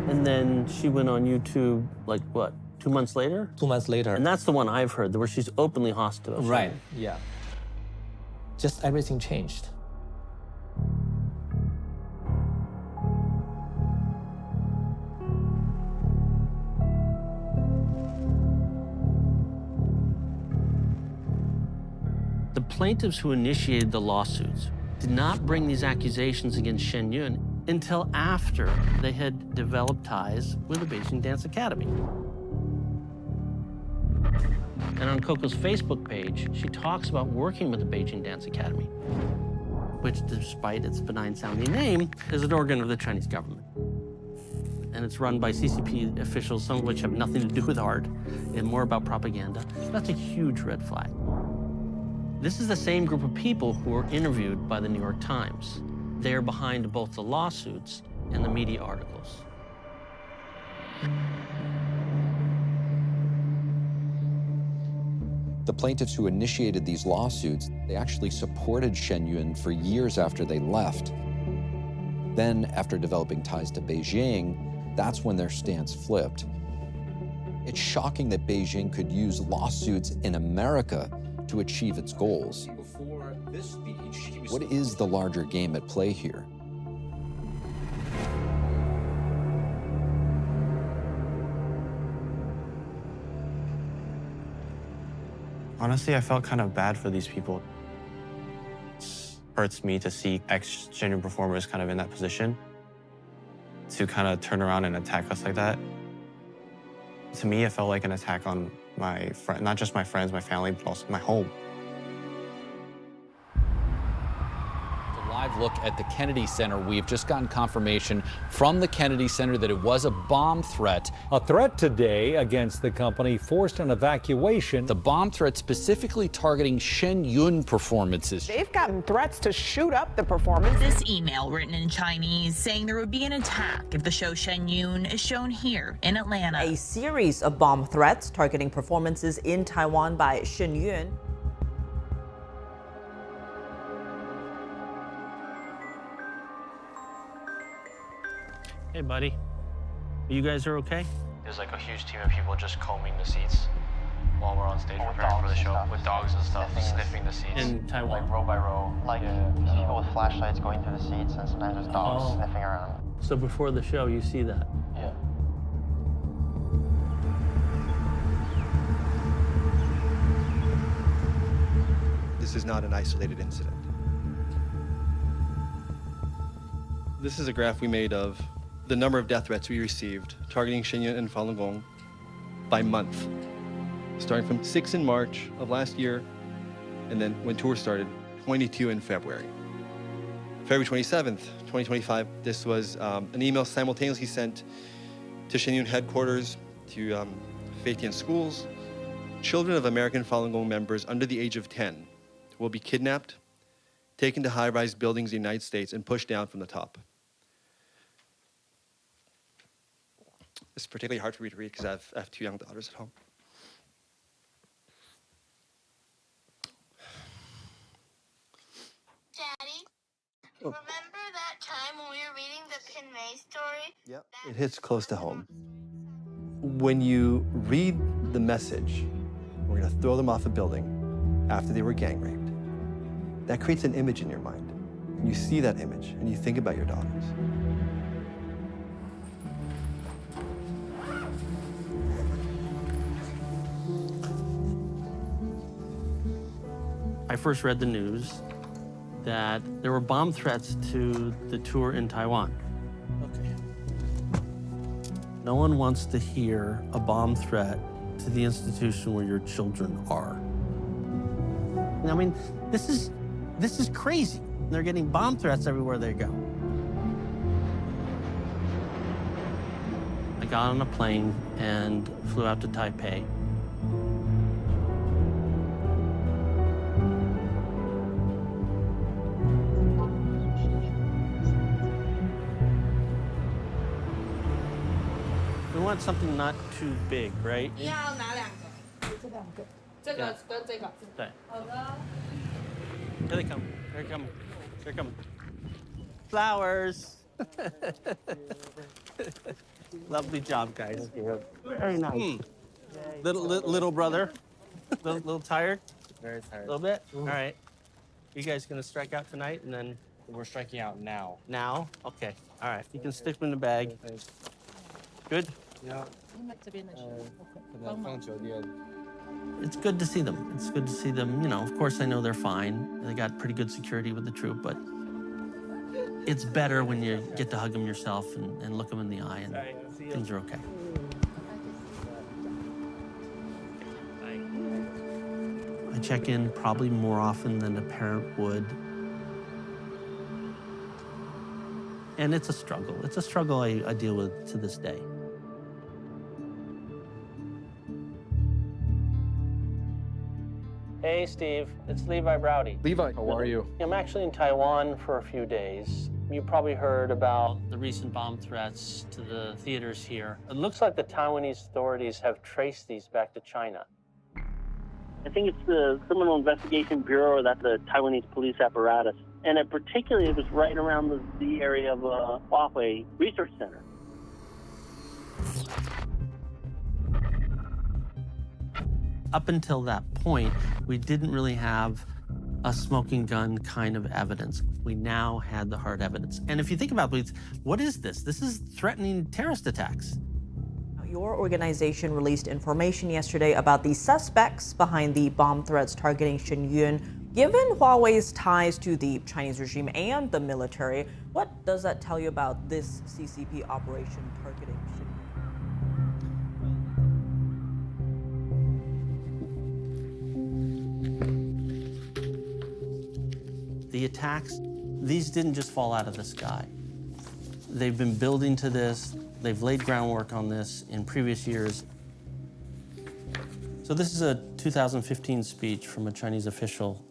And then she went on YouTube, 2 months later? 2 months later. And that's the one I've heard, where she's openly hostile. Right, yeah. Just everything changed. The plaintiffs who initiated the lawsuits did not bring these accusations against Shen Yun until after they had developed ties with the Beijing Dance Academy. And on Coco's Facebook page, she talks about working with the Beijing Dance Academy, which, despite its benign-sounding name, is an organ of the Chinese government. And it's run by CCP officials, some of which have nothing to do with art and more about propaganda. That's a huge red flag. This is the same group of people who were interviewed by the New York Times. They are behind both the lawsuits and the media articles. The plaintiffs who initiated these lawsuits, they actually supported Shen Yun for years after they left. Then, after developing ties to Beijing, that's when their stance flipped. It's shocking that Beijing could use lawsuits in America to achieve its goals. What is the larger game at play here? Honestly, I felt kind of bad for these people. It hurts me to see ex-Shen Yun performers kind of in that position to kind of turn around and attack us like that. To me, it felt like an attack on my friend, not just my friends, my family, but also my home. Live look at the Kennedy Center. We've just gotten confirmation from the Kennedy Center that it was a bomb threat. A threat today against the company forced an evacuation. The bomb threat specifically targeting Shen Yun performances. They've gotten threats to shoot up the performance. This email written in Chinese saying there would be an attack if the show Shen Yun is shown here in Atlanta. A series of bomb threats targeting performances in Taiwan by Shen Yun. Hey, buddy. You guys are okay? There's like a huge team of people just combing the seats while we're on stage preparing for the show with dogs and stuff, sniffing the seats. In Taiwan? Like row by row. Like people with flashlights going through the seats, and sometimes there's dogs sniffing around. So before the show, you see that? Yeah. This is not an isolated incident. This is a graph we made of the number of death threats we received targeting Shen Yun and Falun Gong by month, starting from 6 in March of last year, and then when tour started, 22 in February. February 27th, 2025, this was an email simultaneously sent to Shen Yun headquarters, to Faith Tien schools. Children of American Falun Gong members under the age of 10 will be kidnapped, taken to high-rise buildings in the United States, and pushed down from the top. It's particularly hard for me to read because I have 2 young daughters at home. Daddy, remember that time when we were reading the Pin May story? Yep. It hits close to home. When you read the message, we're going to throw them off a building after they were gang raped, that creates an image in your mind. And you see that image and you think about your daughters. I first read the news that there were bomb threats to the tour in Taiwan. Okay. No one wants to hear a bomb threat to the institution where your children are. I mean, this is crazy. They're getting bomb threats everywhere they go. I got on a plane and flew out to Taipei. We want something not too big, right? 你要哪两个？这两个，这个跟这个。对。好的。 Here they come. Here they come. Here they come. Flowers. Lovely job, guys. Very nice. Little brother. little tired? Very tired. A little bit? All right. You guys gonna strike out tonight and then? We're striking out now. Now? Okay. All right. You can stick them in the bag. Good? Yeah. It's good to see them. It's good to see them. You know, of course, I know they're fine. They got pretty good security with the troop, but it's better when you get to hug them yourself and look them in the eye and things are okay. I check in probably more often than a parent would. And it's a struggle. It's a struggle I deal with to this day. Hey, Steve. It's Levi Browdy. Levi, how are you? I'm actually in Taiwan for a few days. You probably heard about the recent bomb threats to the theaters here. It looks like the Taiwanese authorities have traced these back to China. I think it's the Criminal Investigation Bureau, or that's the Taiwanese police apparatus. And particularly, it was right around the area of Huawei Research Center. Up until that point, we didn't really have a smoking gun kind of evidence. We now had the hard evidence. And if you think about it, what is this? This is threatening terrorist attacks. Your organization released information yesterday about the suspects behind the bomb threats targeting Shen Yun. Given Huawei's ties to the Chinese regime and the military, what does that tell you about this CCP operation targeting Shen Yun? The attacks, these didn't just fall out of the sky. They've been building to this. They've laid groundwork on this in previous years. So this is a 2015 speech from a Chinese official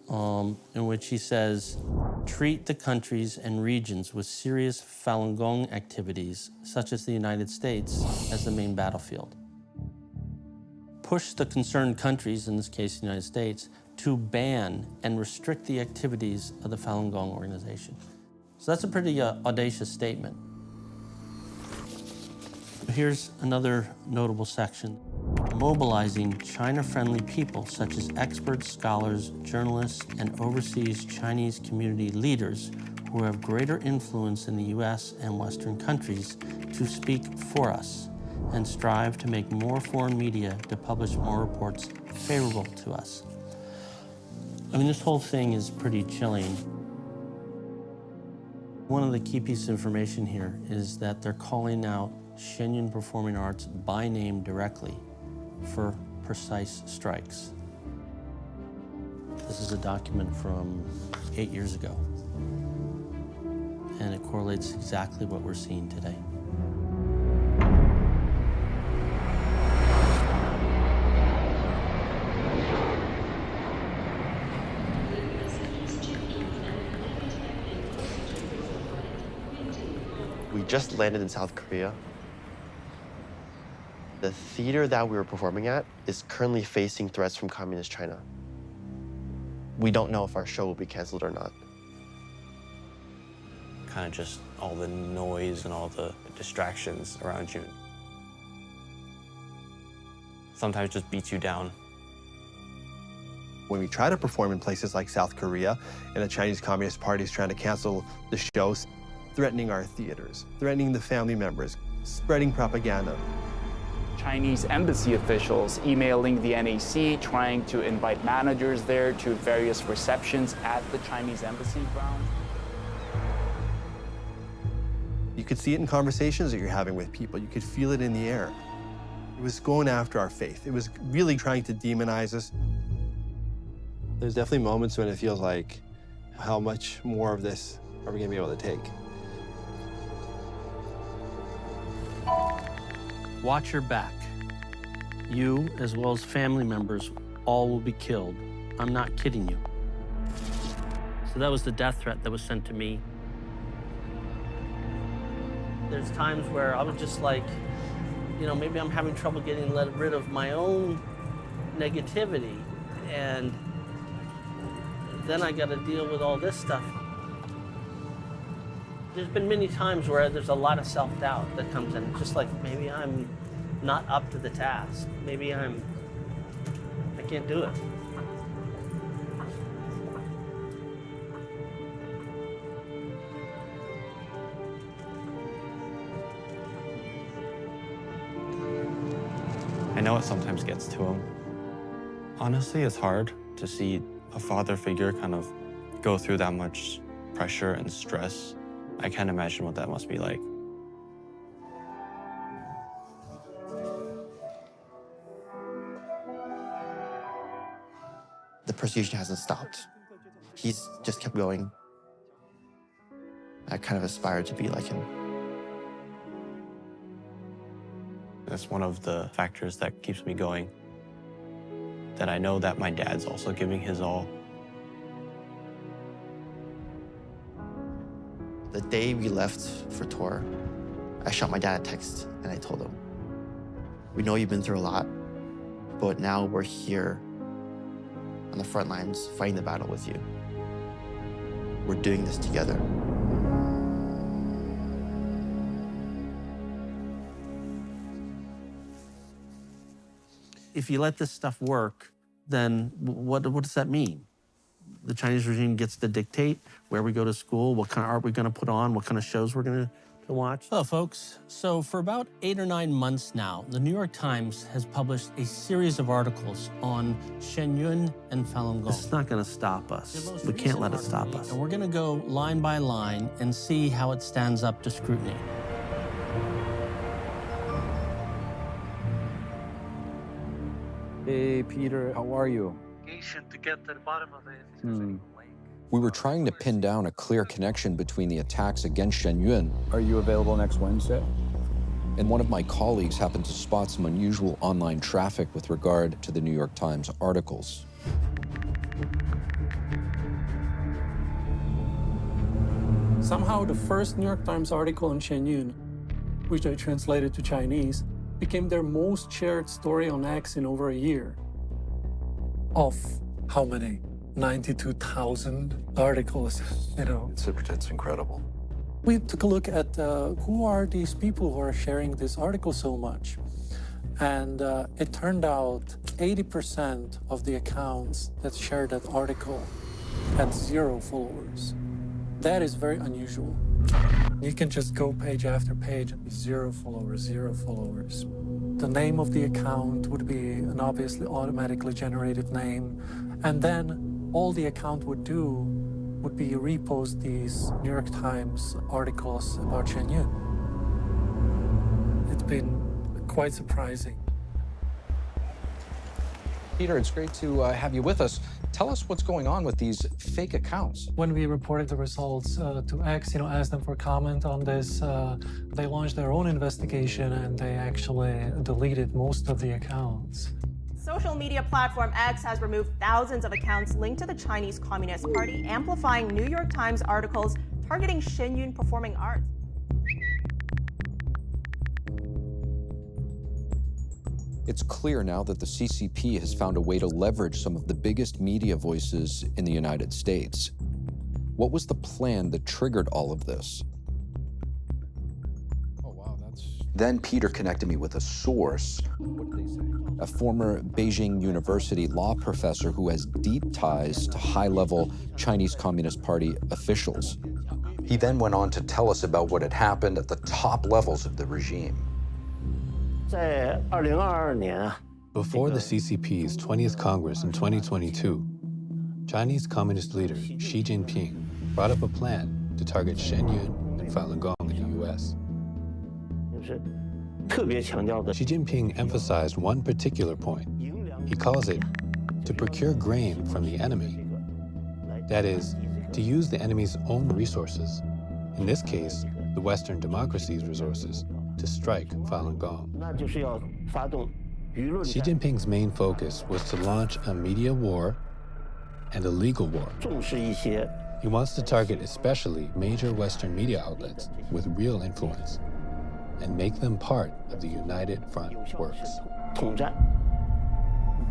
in which he says, treat the countries and regions with serious Falun Gong activities, such as the United States, as the main battlefield. Push the concerned countries, in this case the United States, to ban and restrict the activities of the Falun Gong organization. So that's a pretty audacious statement. Here's another notable section. Mobilizing China-friendly people such as experts, scholars, journalists, and overseas Chinese community leaders who have greater influence in the US and Western countries to speak for us and strive to make more foreign media to publish more reports favorable to us. I mean, this whole thing is pretty chilling. One of the key pieces of information here is that they're calling out Shen Yun Performing Arts by name directly for precise strikes. This is a document from 8 years ago, and it correlates exactly what we're seeing today. We just landed in South Korea. The theater that we were performing at is currently facing threats from Communist China. We don't know if our show will be canceled or not. Kind of just all the noise and all the distractions around you sometimes just beats you down. When we try to perform in places like South Korea and the Chinese Communist Party is trying to cancel the shows, threatening our theaters, threatening the family members, spreading propaganda. Chinese embassy officials emailing the NAC, trying to invite managers there to various receptions at the Chinese embassy grounds. You could see it in conversations that you're having with people. You could feel it in the air. It was going after our faith. It was really trying to demonize us. There's definitely moments when it feels like, how much more of this are we gonna be able to take? Watch your back. You, as well as family members, all will be killed. I'm not kidding you. So that was the death threat that was sent to me. There's times where I was just like, you know, maybe I'm having trouble getting rid of my own negativity, and then I got to deal with all this stuff. There's been many times where there's a lot of self-doubt that comes in, just like maybe I'm not up to the task. Maybe I can't do it. I know it sometimes gets to him. Honestly, it's hard to see a father figure kind of go through that much pressure and stress. I can't imagine what that must be like. The persecution hasn't stopped. He's just kept going. I kind of aspired to be like him. That's one of the factors that keeps me going. That I know that my dad's also giving his all. The day we left for tour, I shot my dad a text and I told him, we know you've been through a lot, but now we're here on the front lines fighting the battle with you. We're doing this together. If you let this stuff work, then what does that mean? The Chinese regime gets to dictate where we go to school, what kind of art we're going to put on, what kind of shows we're going to watch. Hello, folks. So for about 8 or 9 months now, the New York Times has published a series of articles on Shen Yun and Falun Gong. It's not going to stop us. We can't let it stop us. And we're going to go line by line and see how it stands up to scrutiny. Hey, Peter, how are you? To get to the bottom of it. We were trying to pin down a clear connection between the attacks against Shen Yun. Are you available next Wednesday? And one of my colleagues happened to spot some unusual online traffic with regard to the New York Times articles. Somehow the first New York Times article on Shen Yun, which I translated to Chinese, became their most shared story on X in over a year. Of how many? 92,000 articles, you know. It's incredible. We took a look at who are these people who are sharing this article so much. And it turned out 80% of the accounts that shared that article had 0 followers. That is very unusual. You can just go page after page and 0 followers, 0 followers. The name of the account would be an obviously automatically generated name. And then all the account would do would be repost these New York Times articles about Shen Yun. It's been quite surprising. Peter, it's great to have you with us. Tell us what's going on with these fake accounts. When we reported the results to X, asked them for comment on this, they launched their own investigation and they actually deleted most of the accounts. Social media platform X has removed thousands of accounts linked to the Chinese Communist Party, amplifying New York Times articles targeting Shen Yun performing arts. It's clear now that the CCP has found a way to leverage some of the biggest media voices in the United States. What was the plan that triggered all of this? Oh, wow, Then Peter connected me with a source, a former Beijing University law professor who has deep ties to high-level Chinese Communist Party officials. He then went on to tell us about what had happened at the top levels of the regime. Before the CCP's 20th Congress in 2022, Chinese Communist leader Xi Jinping brought up a plan to target Shen Yun and Falun Gong in the U.S. Xi Jinping emphasized one particular point. He calls it to procure grain from the enemy. That is, to use the enemy's own resources, in this case, the Western democracy's resources, to strike Falun Gong. Xi Jinping's main focus was to launch a media war and a legal war. He wants to target especially major Western media outlets with real influence and make them part of the United Front works.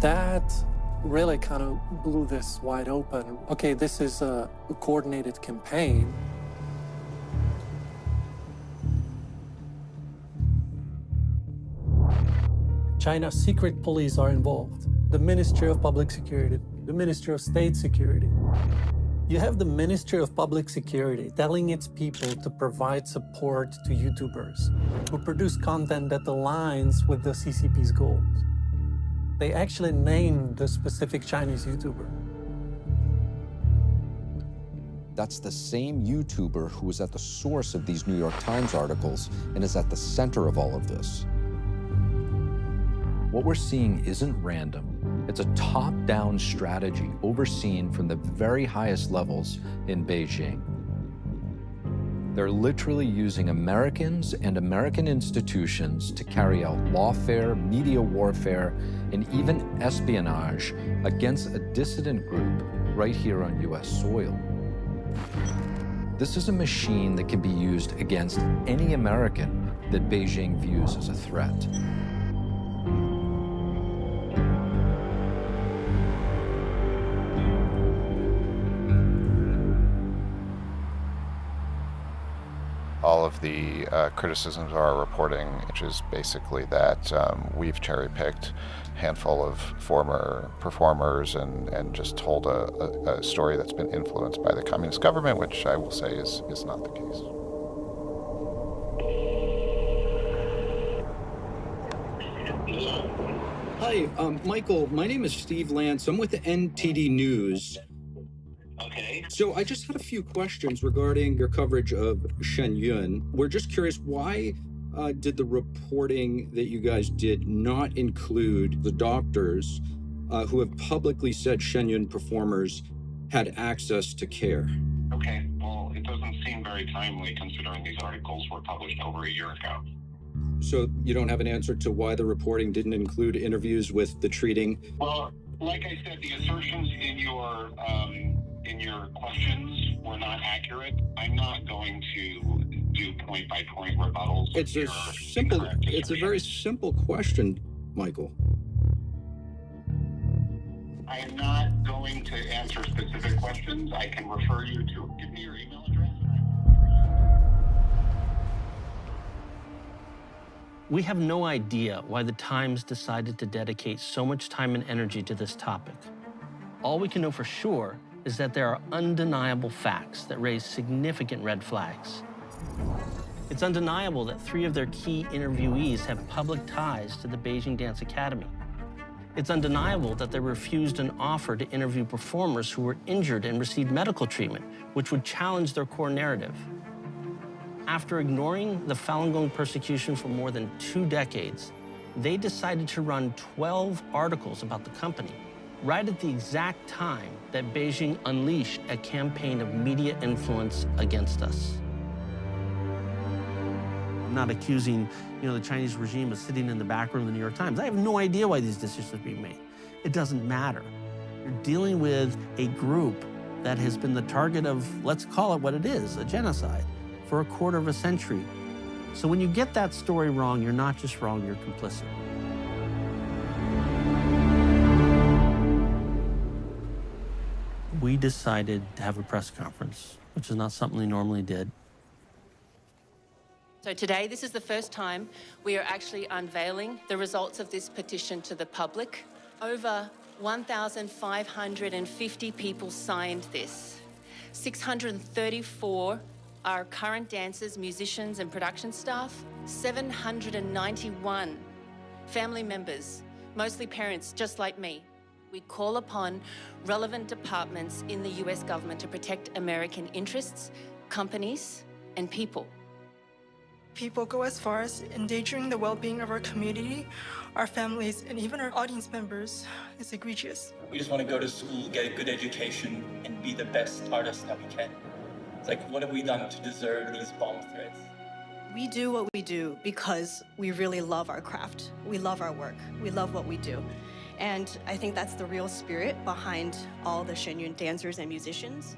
That really kind of blew this wide open. Okay, this is a coordinated campaign. China's secret police are involved. The Ministry of Public Security, the Ministry of State Security. You have the Ministry of Public Security telling its people to provide support to YouTubers who produce content that aligns with the CCP's goals. They actually named the specific Chinese YouTuber. That's the same YouTuber who was at the source of these New York Times articles and is at the center of all of this. What we're seeing isn't random. It's a top-down strategy overseen from the very highest levels in Beijing. They're literally using Americans and American institutions to carry out lawfare, media warfare, and even espionage against a dissident group right here on U.S. soil. This is a machine that can be used against any American that Beijing views as a threat. of the criticisms of our reporting, which is basically that we've cherry-picked a handful of former performers and just told a story that's been influenced by the communist government, which I will say is not the case. Hi, Michael. My name is Steve Lance. I'm with the NTD News. Okay. So I just had a few questions regarding your coverage of Shen Yun. We're just curious, why did the reporting that you guys did not include the doctors who have publicly said Shen Yun performers had access to care? Okay, well, it doesn't seem very timely considering these articles were published over a year ago. So you don't have an answer to why the reporting didn't include interviews with the treating? Well, like I said, the assertions in your questions were not accurate. I'm not going to do point-by-point rebuttals. It's a very simple question, Michael. I am not going to answer specific questions. I can refer you to, give me your email address. We have no idea why the Times decided to dedicate so much time and energy to this topic. All we can know for sure is that there are undeniable facts that raise significant red flags. It's undeniable that 3 of their key interviewees have public ties to the Beijing Dance Academy. It's undeniable that they refused an offer to interview performers who were injured and received medical treatment, which would challenge their core narrative. After ignoring the Falun Gong persecution for more than 2 decades, they decided to run 12 articles about the company, right at the exact time that Beijing unleashed a campaign of media influence against us. I'm not accusing, the Chinese regime of sitting in the back room of the New York Times. I have no idea why these decisions are being made. It doesn't matter. You're dealing with a group that has been the target of, let's call it what it is, a genocide, for a quarter of a century. So when you get that story wrong, you're not just wrong, you're complicit. We decided to have a press conference, which is not something we normally did. So today, this is the first time we are actually unveiling the results of this petition to the public. Over 1,550 people signed this. 634 are current dancers, musicians, and production staff. 791 family members, mostly parents just like me. We call upon relevant departments in the US government to protect American interests, companies, and people. People go as far as endangering the well-being of our community, our families, and even our audience members. It's egregious. We just want to go to school, get a good education, and be the best artists that we can. It's like, what have we done to deserve these bomb threats? We do what we do because we really love our craft. We love our work. We love what we do. And I think that's the real spirit behind all the Shen Yun dancers and musicians.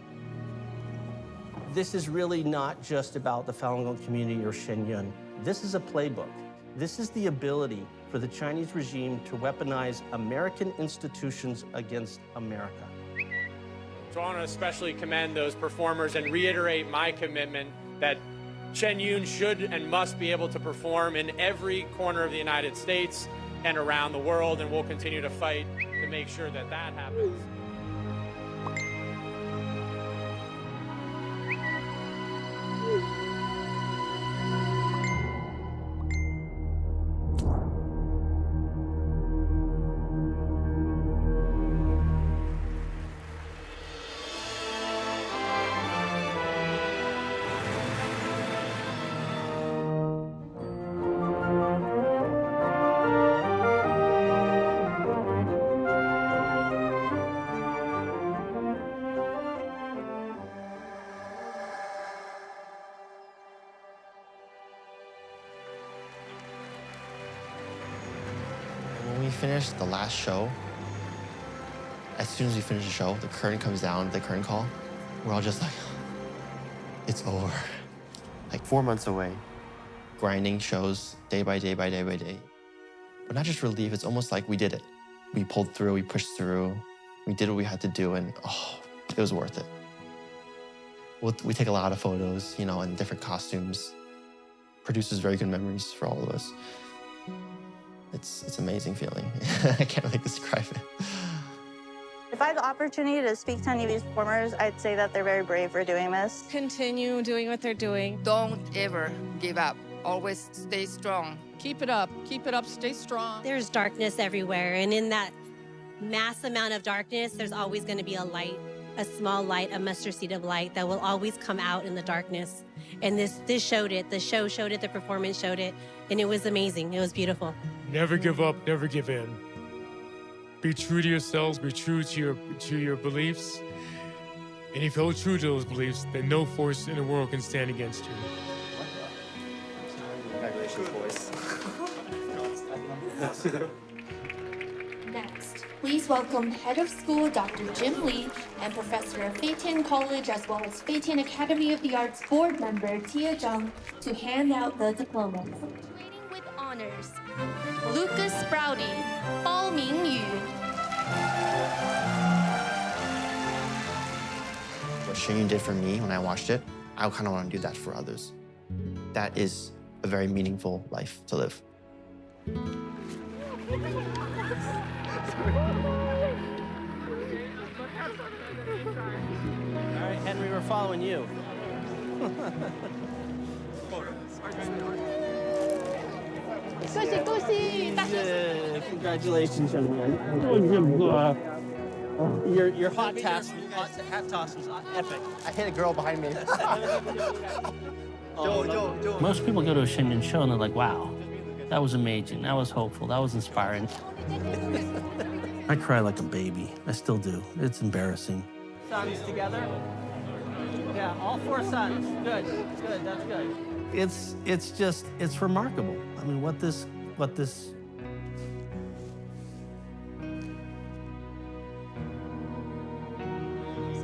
This is really not just about the Falun Gong community or Shen Yun. This is a playbook. This is the ability for the Chinese regime to weaponize American institutions against America. So I want to especially commend those performers and reiterate my commitment that Shen Yun should and must be able to perform in every corner of the United States and around the world, and we'll continue to fight to make sure that that happens. When we finished the last show, as soon as we finish the show, the curtain comes down, the curtain call. We're all just like, it's over. Like 4 months away, grinding shows day by day by day by day. But not just relief, it's almost like we did it. We pulled through, we pushed through, we did what we had to do, and it was worth it. We take a lot of photos, in different costumes. produces very good memories for all of us. It's an amazing feeling. I can't really describe it. If I had the opportunity to speak to any of these performers, I'd say that they're very brave for doing this. Continue doing what they're doing. Don't ever give up. Always stay strong. Keep it up, stay strong. There's darkness everywhere, and in that mass amount of darkness, there's always going to be a light, a small light, a mustard seed of light that will always come out in the darkness. And this showed it. The show showed it, the performance showed it, and it was amazing. It was beautiful. Never give up, never give in. Be true to yourselves, be true to your beliefs. And if you hold true to those beliefs, then no force in the world can stand against you. Congratulations, boys. Next, please welcome Head of School Dr. Jim Lee and Professor of Feitian College as well as Feitian Academy of the Arts Board Member Tia Zhang to hand out the diplomas. Training with honors, Lucas Browdy, Bao Mingyu. What Shen Yun did for me when I watched it, I kind of want to do that for others. That is a very meaningful life to live. All right, Henry, we're following you. Yeah, congratulations, young man. Your hat toss was epic. I hit a girl behind me. Most people go to a Shen Yun show and they're like, wow, that was amazing, that was hopeful, that was inspiring. I cry like a baby. I still do. It's embarrassing. Sons together. Yeah, all 4 sons. Good, that's good. It's remarkable. I mean, what this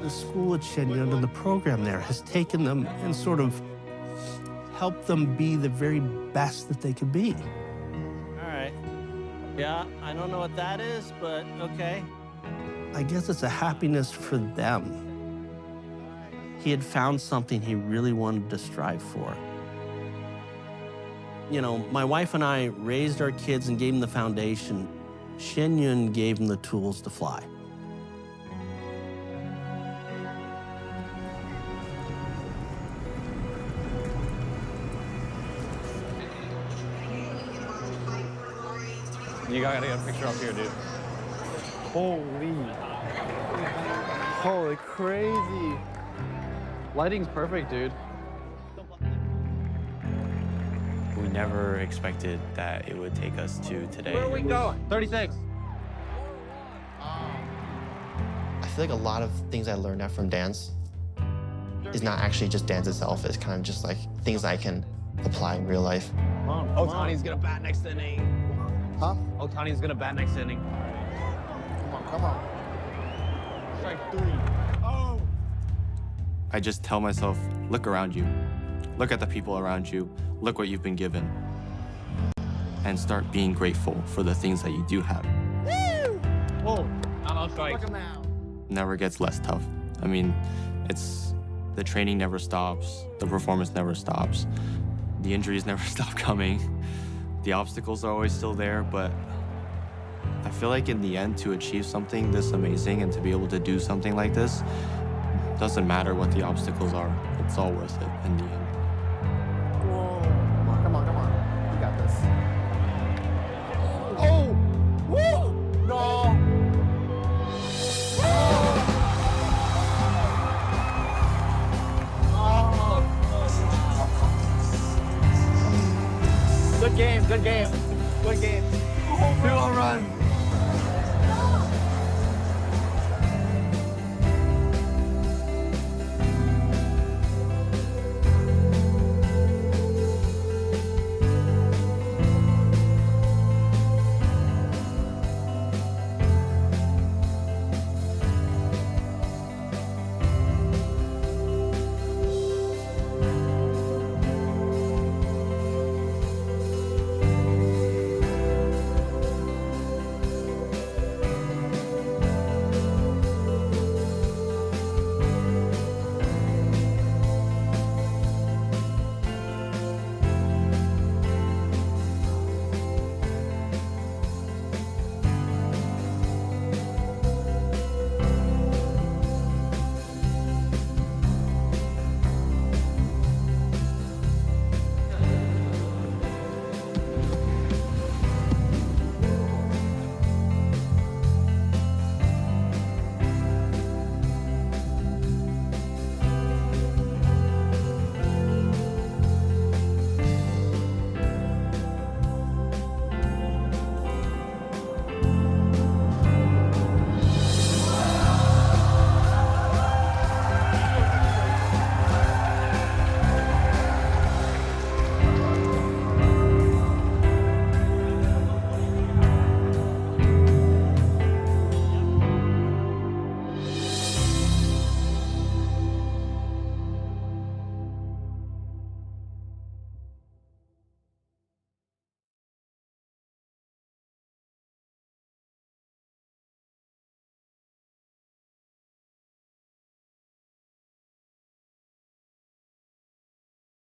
the school at Shen Yun and the program there has taken them and sort of helped them be the very best that they could be. All right. Yeah, I don't know what that is, but okay. I guess it's a happiness for them. He had found something he really wanted to strive for. You know, my wife and I raised our kids and gave them the foundation. Shen Yun gave them the tools to fly. You gotta get a picture up here, dude. Holy crazy. Lighting's perfect, dude. We never expected that it would take us to today. Where are we going? 36. I feel like a lot of things I learned out from dance is not actually just dance itself. It's kind of just like things I can apply in real life. Otani's gonna bat next inning. Huh? Otani's gonna bat next inning. Come on. Strike 3. Oh! I just tell myself, look around you. Look at the people around you. Look what you've been given. And start being grateful for the things that you do have. Woo! Whoa. Strike. Never gets less tough. I mean, the training never stops. The performance never stops. The injuries never stop coming. The obstacles are always still there, but I feel like in the end, to achieve something this amazing and to be able to do something like this, doesn't matter what the obstacles are. It's all worth it in the end. Whoa. Come on. You got this. Oh! Woo! No! Good game. 2 home run.